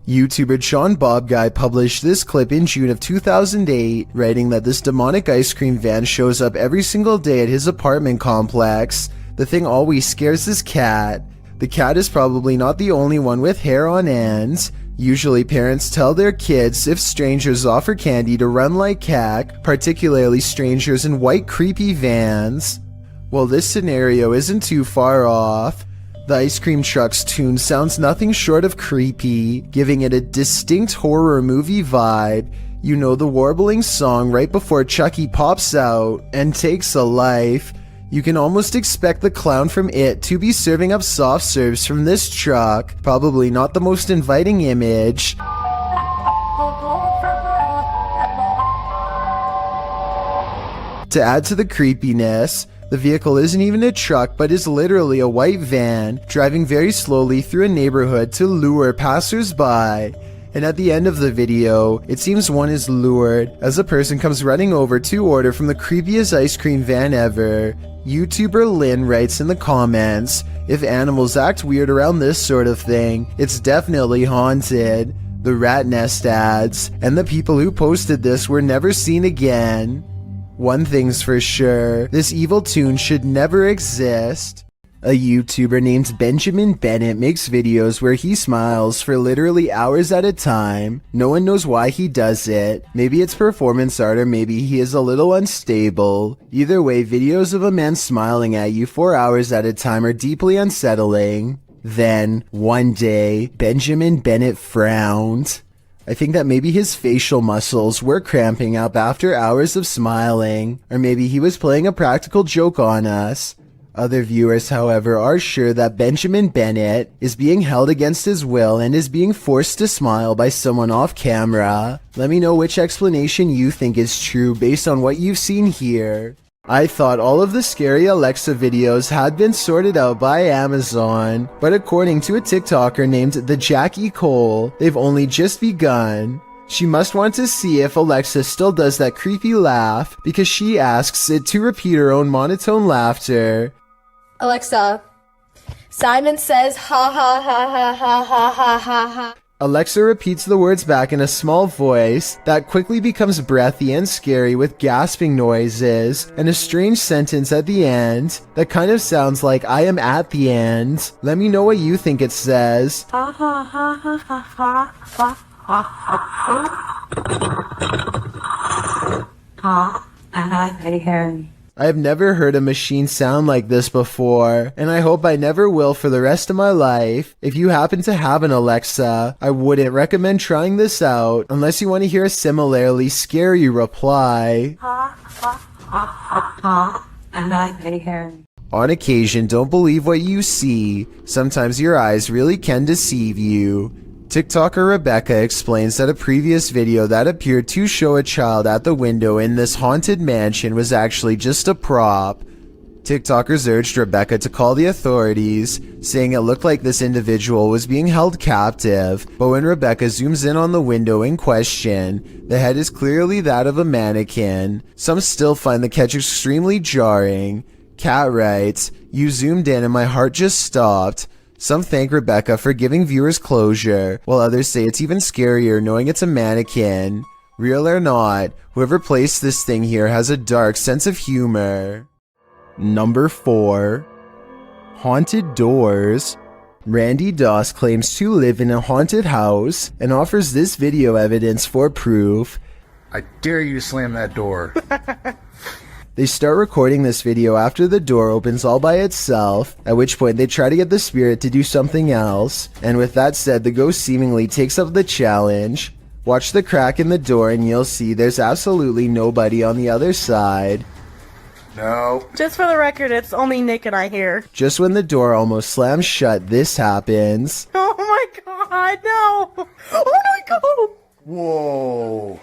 YouTuber Sean Bob Guy published this clip in June of 2008, writing that this demonic ice cream van shows up every single day at his apartment complex. The thing always scares his cat. The cat is probably not the only one with hair on end. Usually parents tell their kids if strangers offer candy to run like heck, particularly strangers in white creepy vans. Well, this scenario isn't too far off. The ice cream truck's tune sounds nothing short of creepy, giving it a distinct horror movie vibe. You know, the warbling song right before Chucky pops out and takes a life. You can almost expect the clown from It to be serving up soft serves from this truck. Probably not the most inviting image. To add to the creepiness, the vehicle isn't even a truck but is literally a white van driving very slowly through a neighborhood to lure passersby. And at the end of the video, it seems one is lured as a person comes running over to order from the creepiest ice cream van ever. YouTuber Lynn writes in the comments, "If animals act weird around this sort of thing, it's definitely haunted." The rat nest adds, "And the people who posted this were never seen again." One thing's for sure, this evil tune should never exist. A YouTuber named Benjamin Bennett makes videos where he smiles for literally hours at a time. No one knows why he does it. Maybe it's performance art or maybe he is a little unstable. Either way, videos of a man smiling at you for hours at a time are deeply unsettling. Then, one day, Benjamin Bennett frowned. I think that maybe his facial muscles were cramping up after hours of smiling, or maybe he was playing a practical joke on us. Other viewers, however, are sure that Benjamin Bennett is being held against his will and is being forced to smile by someone off camera. Let me know which explanation you think is true based on what you've seen here. I thought all of the scary Alexa videos had been sorted out by Amazon, but according to a TikToker named the Jackie Cole, they've only just begun. She must want to see if Alexa still does that creepy laugh because she asks it to repeat her own monotone laughter. Alexa, Simon says ha ha ha ha ha ha ha ha ha. Alexa repeats the words back in a small voice that quickly becomes breathy and scary with gasping noises and a strange sentence at the end that kind of sounds like I am at the end. Let me know what you think it says. Ha ha ha ha ha ha ha ha ha ha. I have never heard a machine sound like this before, and I hope I never will for the rest of my life. If you happen to have an Alexa, I wouldn't recommend trying this out unless you want to hear a similarly scary reply. On occasion, don't believe what you see. Sometimes your eyes really can deceive you. TikToker Rebecca explains that a previous video that appeared to show a child at the window in this haunted mansion was actually just a prop. TikTokers urged Rebecca to call the authorities, saying it looked like this individual was being held captive, but when Rebecca zooms in on the window in question, the head is clearly that of a mannequin. Some still find the catch extremely jarring. Kat writes, "You zoomed in and my heart just stopped." Some thank Rebecca for giving viewers closure, while others say it's even scarier knowing it's a mannequin. Real or not, whoever placed this thing here has a dark sense of humor. Number 4. Haunted Doors. Randy Doss claims to live in a haunted house and offers this video evidence for proof. I dare you to slam that door. They start recording this video after the door opens all by itself, at which point they try to get the spirit to do something else, and with that said, the ghost seemingly takes up the challenge. Watch the crack in the door and you'll see there's absolutely nobody on the other side. No. Just for the record, it's only Nick and I here. Just when the door almost slams shut, this happens. Oh my god, no! Oh my god! Whoa.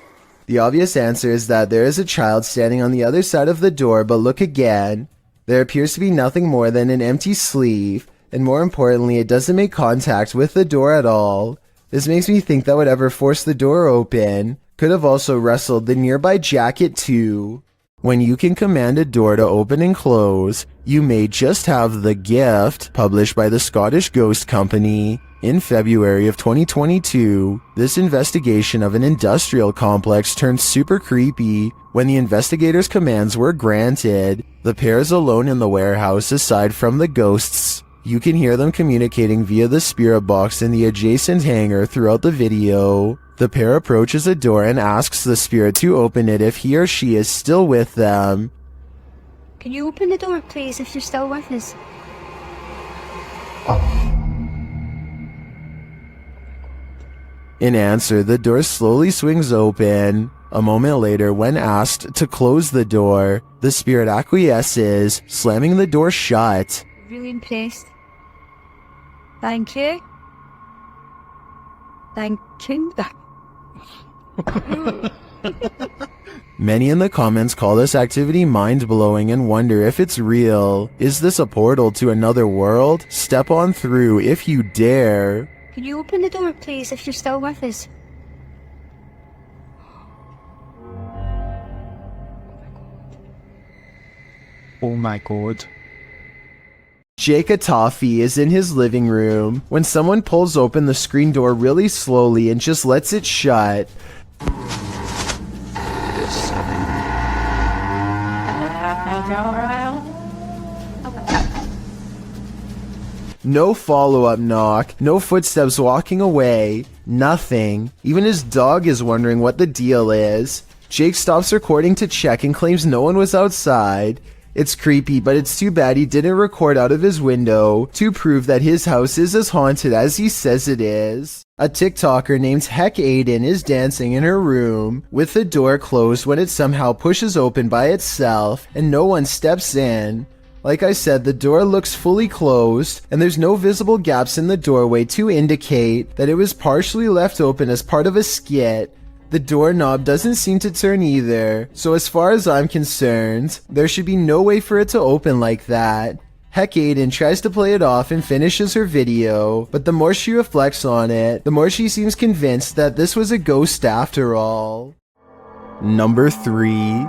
The obvious answer is that there is a child standing on the other side of the door, but look again. There appears to be nothing more than an empty sleeve, and more importantly, it doesn't make contact with the door at all. This makes me think that whatever forced the door open could have also wrestled the nearby jacket too. When you can command a door to open and close, you may just have The Gift, published by the Scottish Ghost Company. In February of 2022, this investigation of an industrial complex turned super creepy when the investigators' commands were granted. The pair is alone in the warehouse aside from the ghosts. You can hear them communicating via the spirit box in the adjacent hangar throughout the video. The pair approaches a door and asks the spirit to open it if he or she is still with them. Can you open the door, please, if you're still with us? In answer, the door slowly swings open. A moment later, when asked to close the door, the spirit acquiesces, slamming the door shut. Really impressed. Thank you. Thank you. Many in the comments call this activity mind-blowing and wonder if it's real. Is this a portal to another world? Step on through if you dare. Can you open the door, please, if you're still with us? Oh my god. Jake Atafi is in his living room when someone pulls open the screen door really slowly and just lets it shut. No follow-up knock, no footsteps walking away, nothing. Even his dog is wondering what the deal is. Jake stops recording to check and claims no one was outside. It's creepy, but it's too bad he didn't record out of his window to prove that his house is as haunted as he says it is. A TikToker named Heck Aiden is dancing in her room with the door closed when it somehow pushes open by itself and no one steps in. Like I said, the door looks fully closed and there's no visible gaps in the doorway to indicate that it was partially left open as part of a skit. The doorknob doesn't seem to turn either, so as far as I'm concerned, there should be no way for it to open like that. Heck Aiden tries to play it off and finishes her video, but the more she reflects on it, the more she seems convinced that this was a ghost after all. Number 3.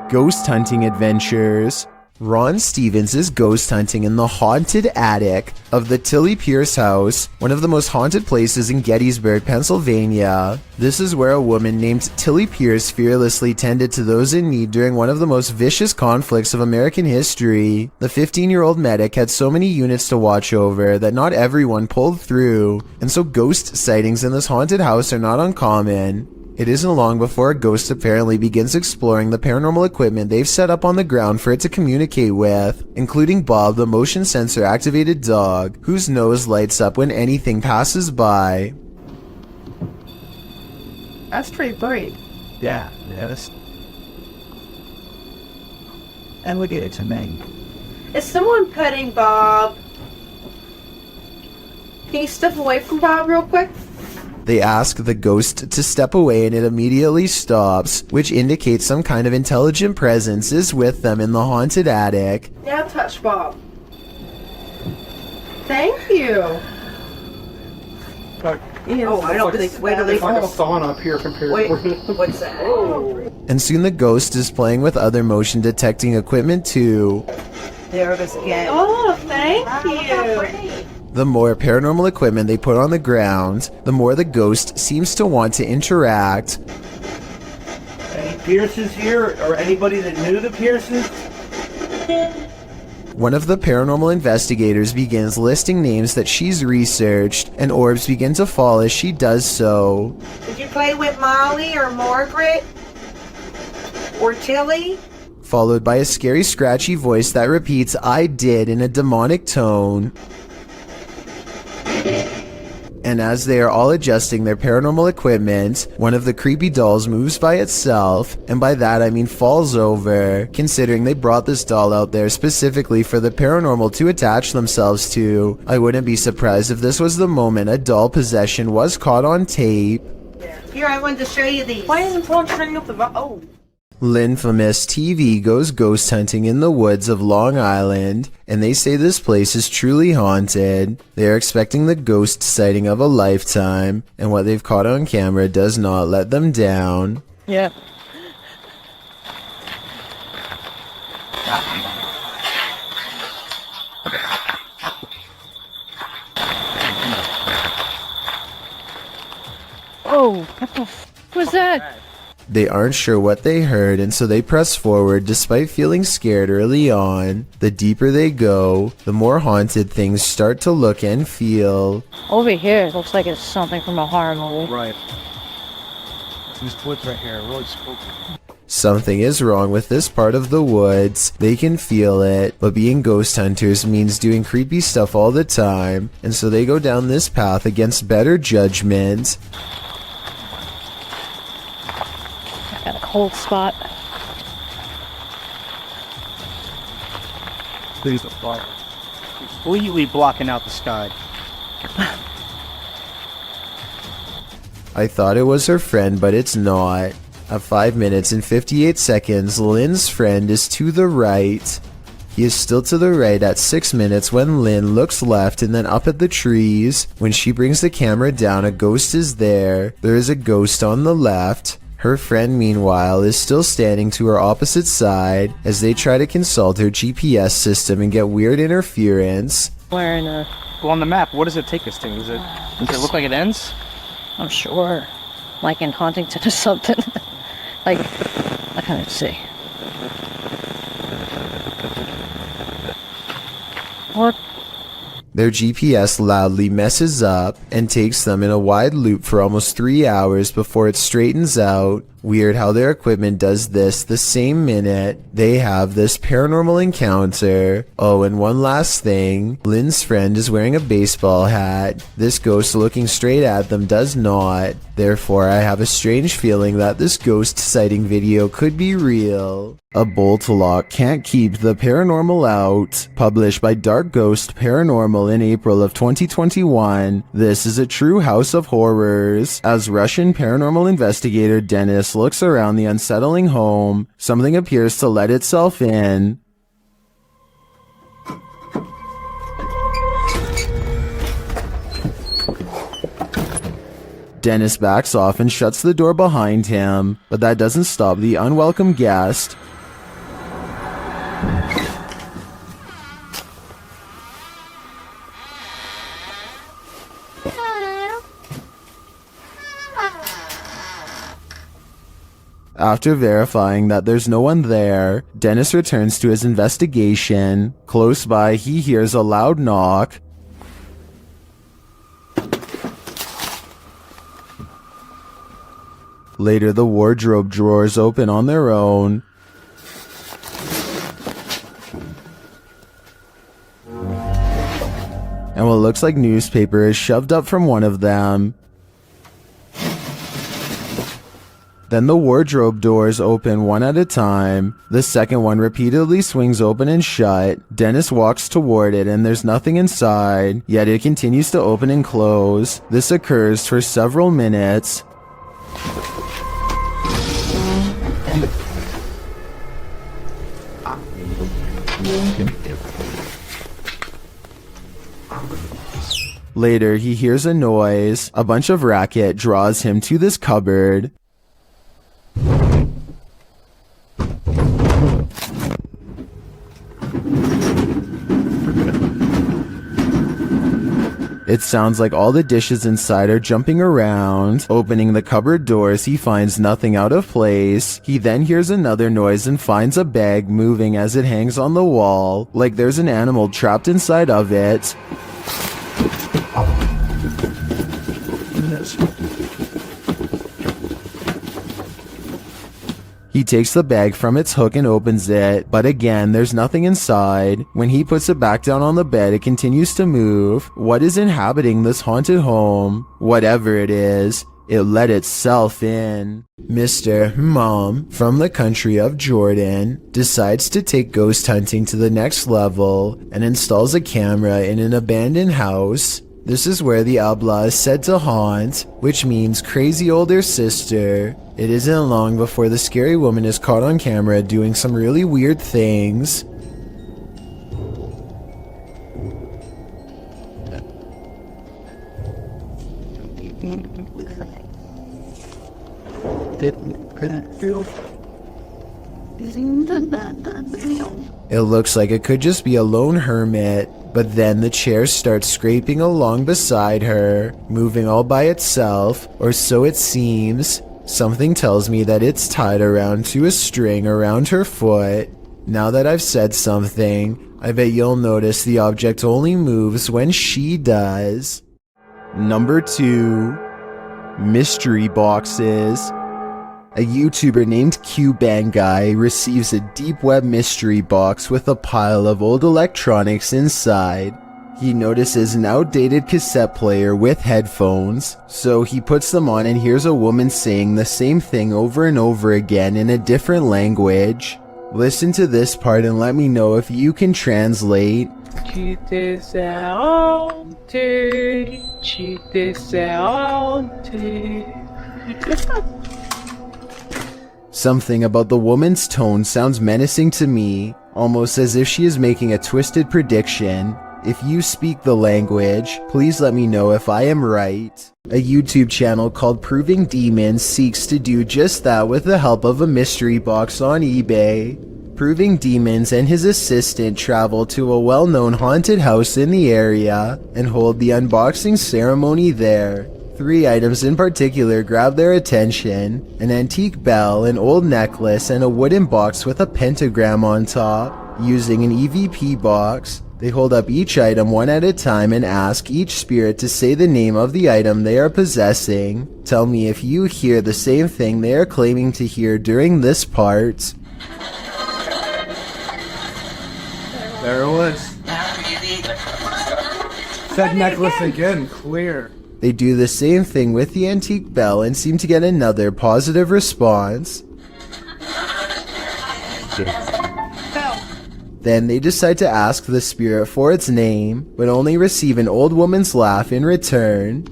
Ghost Hunting Adventures. Ron Stevens is ghost hunting in the haunted attic of the Tilly Pierce house, one of the most haunted places in Gettysburg, Pennsylvania. This is where a woman named Tilly Pierce fearlessly tended to those in need during one of the most vicious conflicts of American history. The 15-year-old medic had so many units to watch over that not everyone pulled through, and so ghost sightings in this haunted house are not uncommon. It isn't long before a ghost apparently begins exploring the paranormal equipment they've set up on the ground for it to communicate with, including Bob, the motion sensor activated dog, whose nose lights up when anything passes by. That's pretty bright. Yeah, that's... And look at it, it's a man. Is someone petting Bob? Can you step away from Bob real quick? They ask the ghost to step away and it immediately stops, which indicates some kind of intelligent presence is with them in the haunted attic. Now touch Bob. Thank you. Oh, I don't think. Wait, it's like a sauna up here compared to... What's that? Oh. And soon the ghost is playing with other motion detecting equipment too. There it is again. Oh, thank you. The more paranormal equipment they put on the ground, the more the ghost seems to want to interact. Any Pierces here, or anybody that knew the Pierces? One of the paranormal investigators begins listing names that she's researched, and orbs begin to fall as she does so. Did you play with Molly or Margaret? Or Tilly? Followed by a scary scratchy voice that repeats "I did" in a demonic tone. And as they are all adjusting their paranormal equipment, one of the creepy dolls moves by itself, and by that I mean falls over, considering they brought this doll out there specifically for the paranormal to attach themselves to. I wouldn't be surprised if this was the moment a doll possession was caught on tape. Here, I wanted to show you these. Why isn't someone turning up the... Oh. Linfamous TV goes ghost hunting in the woods of Long Island, and they say this place is truly haunted. They are expecting the ghost sighting of a lifetime, and what they've caught on camera does not let them down. Yeah. Oh, what the f was that? They aren't sure what they heard, and so they press forward despite feeling scared early on. The deeper they go, the more haunted things start to look and feel. Over here, it looks like it's something from a horror movie. Right. These woods right here are really spooky. Something is wrong with this part of the woods. They can feel it, but being ghost hunters means doing creepy stuff all the time, and so they go down this path against better judgment. Got a cold spot. There's a fire. Completely blocking out the sky. I thought it was her friend, but it's not. At 5 minutes and 58 seconds, Lynn's friend is to the right. He is still to the right at 6 minutes when Lynn looks left and then up at the trees. When she brings the camera down, a ghost is there. There is a ghost on the left. Her friend, meanwhile, is still standing to her opposite side as they try to consult her GPS system and get weird interference. Well, on the map, what does it take us to? Does it look like it ends? I'm sure. Like in Hauntington or something. Like, I can't see. What? Their GPS loudly messes up and takes them in a wide loop for almost 3 hours before it straightens out. Weird how their equipment does this the same minute they have this paranormal encounter. Oh, and one last thing. Lynn's friend is wearing a baseball hat. This ghost looking straight at them does not. Therefore, I have a strange feeling that this ghost sighting video could be real. A bolt lock can't keep the paranormal out. Published by Dark Ghost Paranormal in April of 2021. This is a true house of horrors. As Russian paranormal investigator Dennis looks around the unsettling home, something appears to let itself in. Dennis backs off and shuts the door behind him, but that doesn't stop the unwelcome guest. After verifying that there's no one there, Dennis returns to his investigation. Close by, he hears a loud knock. Later, the wardrobe drawers open on their own. And what looks like newspaper is shoved up from one of them. Then the wardrobe doors open one at a time. The second one repeatedly swings open and shut. Dennis walks toward it and there's nothing inside, yet it continues to open and close. This occurs for several minutes. Later, he hears a noise. A bunch of racket draws him to this cupboard. It sounds like all the dishes inside are jumping around. Opening the cupboard doors, he finds nothing out of place. He then hears another noise and finds a bag moving as it hangs on the wall, like there's an animal trapped inside of it. He takes the bag from its hook and opens it, but again, there's nothing inside. When he puts it back down on the bed, it continues to move. What is inhabiting this haunted home? Whatever it is, it let itself in. Mr. Mom, from the country of Jordan, decides to take ghost hunting to the next level and installs a camera in an abandoned house. This is where the Abla is said to haunt, which means crazy older sister. It isn't long before the scary woman is caught on camera doing some really weird things. It looks like it could just be a lone hermit, but then the chair starts scraping along beside her, moving all by itself, or so it seems. Something tells me that it's tied around to a string around her foot. Now that I've said something, I bet you'll notice the object only moves when she does. Number 2. Mystery boxes. A YouTuber named QBangGuy receives a deep web mystery box with a pile of old electronics inside. He notices an outdated cassette player with headphones, so he puts them on and hears a woman saying the same thing over and over again in a different language. Listen to this part and let me know if you can translate. Something about the woman's tone sounds menacing to me, almost as if she is making a twisted prediction. If you speak the language, please let me know if I am right. A YouTube channel called Proving Demons seeks to do just that with the help of a mystery box on eBay. Proving Demons and his assistant travel to a well-known haunted house in the area and hold the unboxing ceremony there. 3 items in particular grab their attention: an antique bell, an old necklace, and a wooden box with a pentagram on top. Using an EVP box, they hold up each item one at a time and ask each spirit to say the name of the item they are possessing. Tell me if you hear the same thing they are claiming to hear during this part. There it was. Said necklace again, clear. They do the same thing with the antique bell and seem to get another positive response. Then they decide to ask the spirit for its name, but only receive an old woman's laugh in return.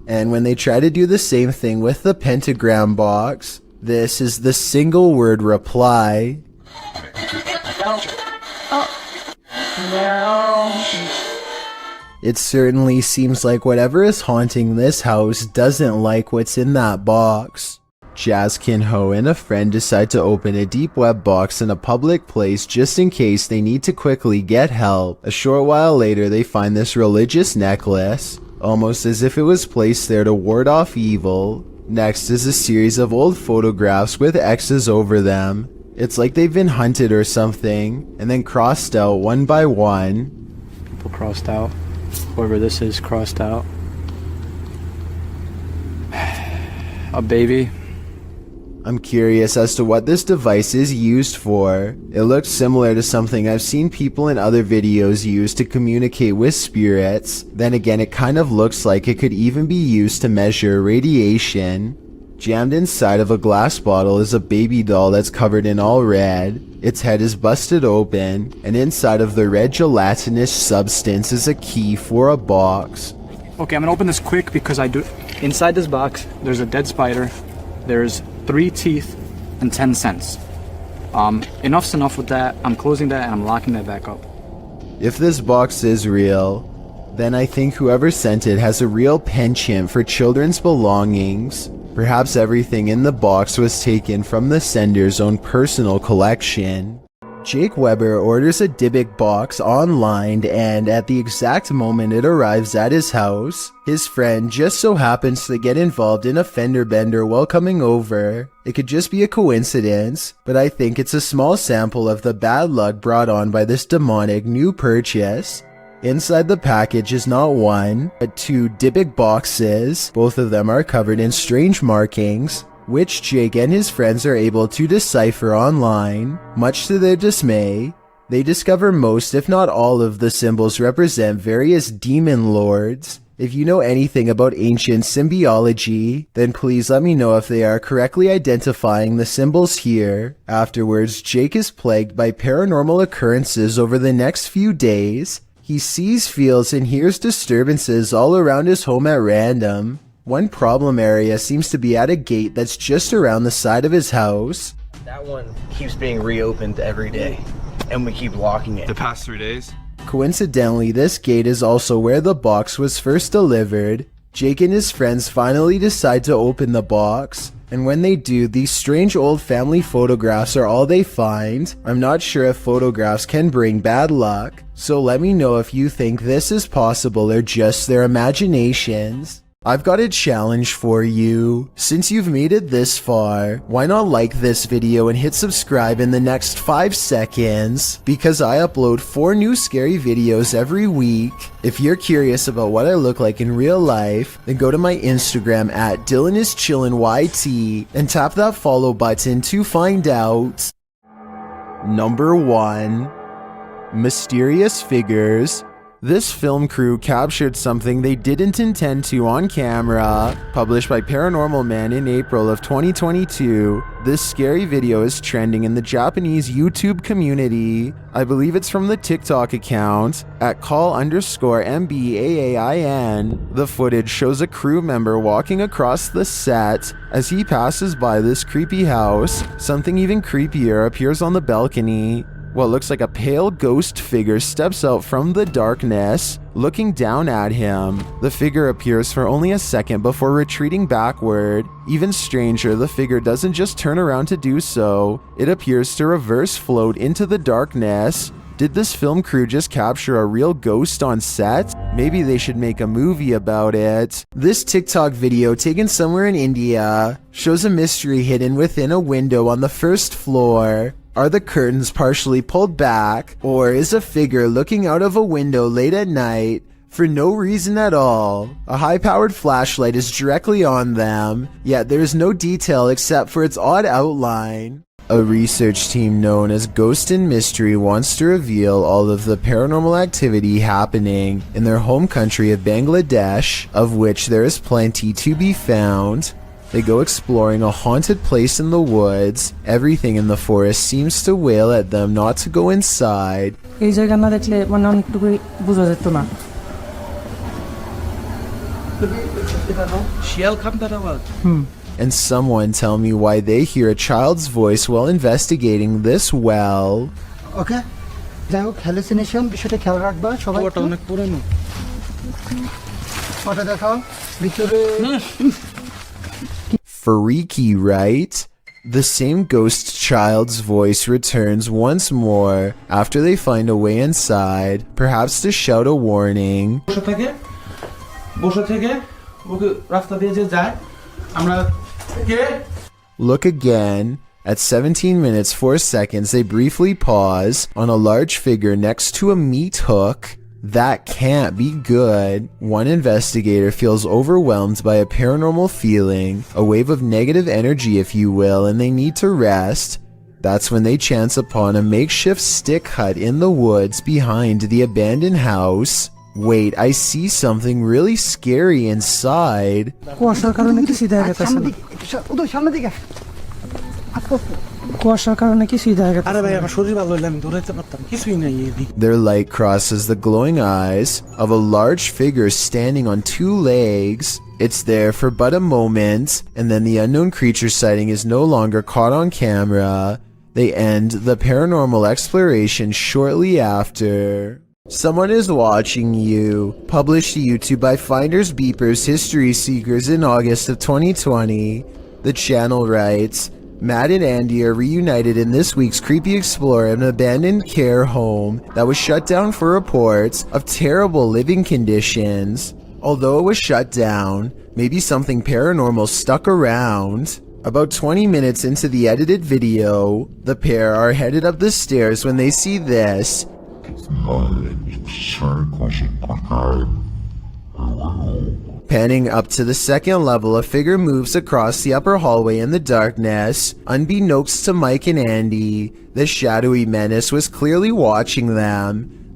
And when they try to do the same thing with the pentagram box, this is the single word reply. It certainly seems like whatever is haunting this house doesn't like what's in that box. Jazz Kinho and a friend decide to open a deep web box in a public place just in case they need to quickly get help. A short while later they find this religious necklace, almost as if it was placed there to ward off evil. Next is a series of old photographs with X's over them. It's like they've been hunted or something, and then crossed out one by one. People crossed out. Whoever this is crossed out. A baby. I'm curious as to what this device is used for. It looks similar to something I've seen people in other videos use to communicate with spirits. Then again, it kind of looks like it could even be used to measure radiation. Jammed inside of a glass bottle is a baby doll that's covered in all red. Its head is busted open, and inside of the red gelatinous substance is a key for a box. Okay, I'm gonna open this quick because inside this box, there's a dead spider, there's 3 teeth, and 10 cents. Enough's enough with that. I'm closing that and I'm locking that back up. If this box is real, then I think whoever sent it has a real penchant for children's belongings. Perhaps everything in the box was taken from the sender's own personal collection. Jake Weber orders a Dybbuk box online, and at the exact moment it arrives at his house, his friend just so happens to get involved in a fender bender while coming over. It could just be a coincidence, but I think it's a small sample of the bad luck brought on by this demonic new purchase. Inside the package is not 1, but 2 Dybbuk boxes. Both of them are covered in strange markings, which Jake and his friends are able to decipher online. Much to their dismay, they discover most, if not all, of the symbols represent various demon lords. If you know anything about ancient symbiology, then please let me know if they are correctly identifying the symbols here. Afterwards, Jake is plagued by paranormal occurrences over the next few days. He sees, feels, and hears disturbances all around his home at random. One problem area seems to be at a gate that's just around the side of his house. That one keeps being reopened every day, and we keep locking it. The past 3 days? Coincidentally, this gate is also where the box was first delivered. Jake and his friends finally decide to open the box, and when they do, these strange old family photographs are all they find. I'm not sure if photographs can bring bad luck, so let me know if you think this is possible or just their imaginations. I've got a challenge for you. Since you've made it this far, why not like this video and hit subscribe in the next 5 seconds? Because I upload 4 new scary videos every week. If you're curious about what I look like in real life, then go to my Instagram at DylanIsChillinYT and tap that follow button to find out. Number 1. Mysterious figures This film crew captured something they didn't intend to on camera. Published by Paranormal Man in April of 2022, this scary video is trending in the Japanese YouTube community. I believe it's from the TikTok account at call_MBAAIN. The footage shows a crew member walking across the set. As he passes by this creepy house, something even creepier appears on the balcony. What looks like a pale ghost figure steps out from the darkness, looking down at him. The figure appears for only a second before retreating backward. Even stranger, the figure doesn't just turn around to do so, it appears to reverse float into the darkness. Did this film crew just capture a real ghost on set? Maybe they should make a movie about it. This TikTok video, taken somewhere in India, shows a mystery hidden within a window on the first floor. Are the curtains partially pulled back, or is a figure looking out of a window late at night for no reason at all? A high-powered flashlight is directly on them, yet there is no detail except for its odd outline. A research team known as Ghost and Mystery wants to reveal all of the paranormal activity happening in their home country of Bangladesh, of which there is plenty to be found. They go exploring a haunted place in the woods. Everything in the forest seems to wail at them not to go inside. এই জায়গা না দেখলে মানে অনেকটুকু বোঝা যেত না। শিয়াল খামদার আওয়াজ। And someone tell me why they hear a child's voice while investigating this well. Okay. যাই হোক হ্যালুসিনেশন বিষয়টা খেয়াল রাখবা সবাই। ওটা অনেক পুরানো। ওটা দেখাও ভিতরে। Freaky, right? The same ghost child's voice returns once more after they find a way inside, perhaps to shout a warning. Look again. At 17 minutes 4 seconds, they briefly pause on a large figure next to a meat hook. That can't be good. One investigator feels overwhelmed by a paranormal feeling, a wave of negative energy if you will, and they need to rest. That's when they chance upon a makeshift stick hut in the woods behind the abandoned house. Wait, I see something really scary inside. Their light crosses the glowing eyes of a large figure standing on 2 legs. It's there for but a moment, and then the unknown creature sighting is no longer caught on camera. They end the paranormal exploration shortly after. Someone is watching you. Published to YouTube by Finders Beepers History Seekers in August of 2020. The channel writes, Matt and Andy are reunited in this week's creepy explore of an abandoned care home that was shut down for reports of terrible living conditions. Although it was shut down, maybe something paranormal stuck around. About 20 minutes into the edited video, the pair are headed up the stairs when they see this. Panning up to the second level, a figure moves across the upper hallway in the darkness. Unbeknownst to Mike and Andy, the shadowy menace was clearly watching them.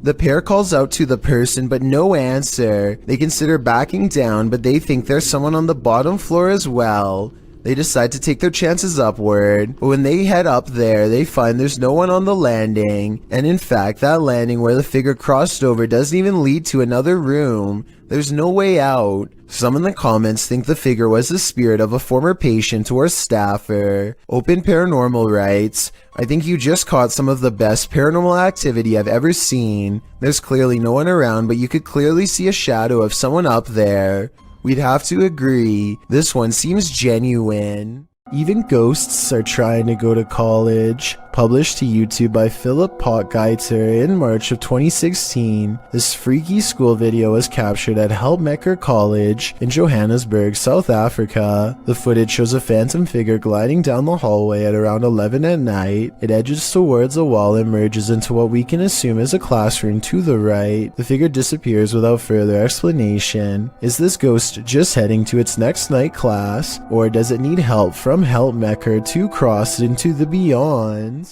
The pair calls out to the person, but no answer. They consider backing down, but they think there's someone on the bottom floor as well. They decide to take their chances upward, but when they head up there, they find there's no one on the landing, and in fact, that landing where the figure crossed over doesn't even lead to another room. There's no way out. Some in the comments think the figure was the spirit of a former patient or staffer. Open Paranormal writes, I think you just caught some of the best paranormal activity I've ever seen. There's clearly no one around, but you could clearly see a shadow of someone up there. We'd have to agree, this one seems genuine. Even ghosts are trying to go to college. Published to YouTube by Philip Potgieter in March of 2016, this freaky school video was captured at Helpmaker College in Johannesburg, South Africa. The footage shows a phantom figure gliding down the hallway at around 11 at night. It edges towards a wall and merges into what we can assume is a classroom to the right. The figure disappears without further explanation. Is this ghost just heading to its next night class, or does it need help from Helpmaker to cross into the beyond?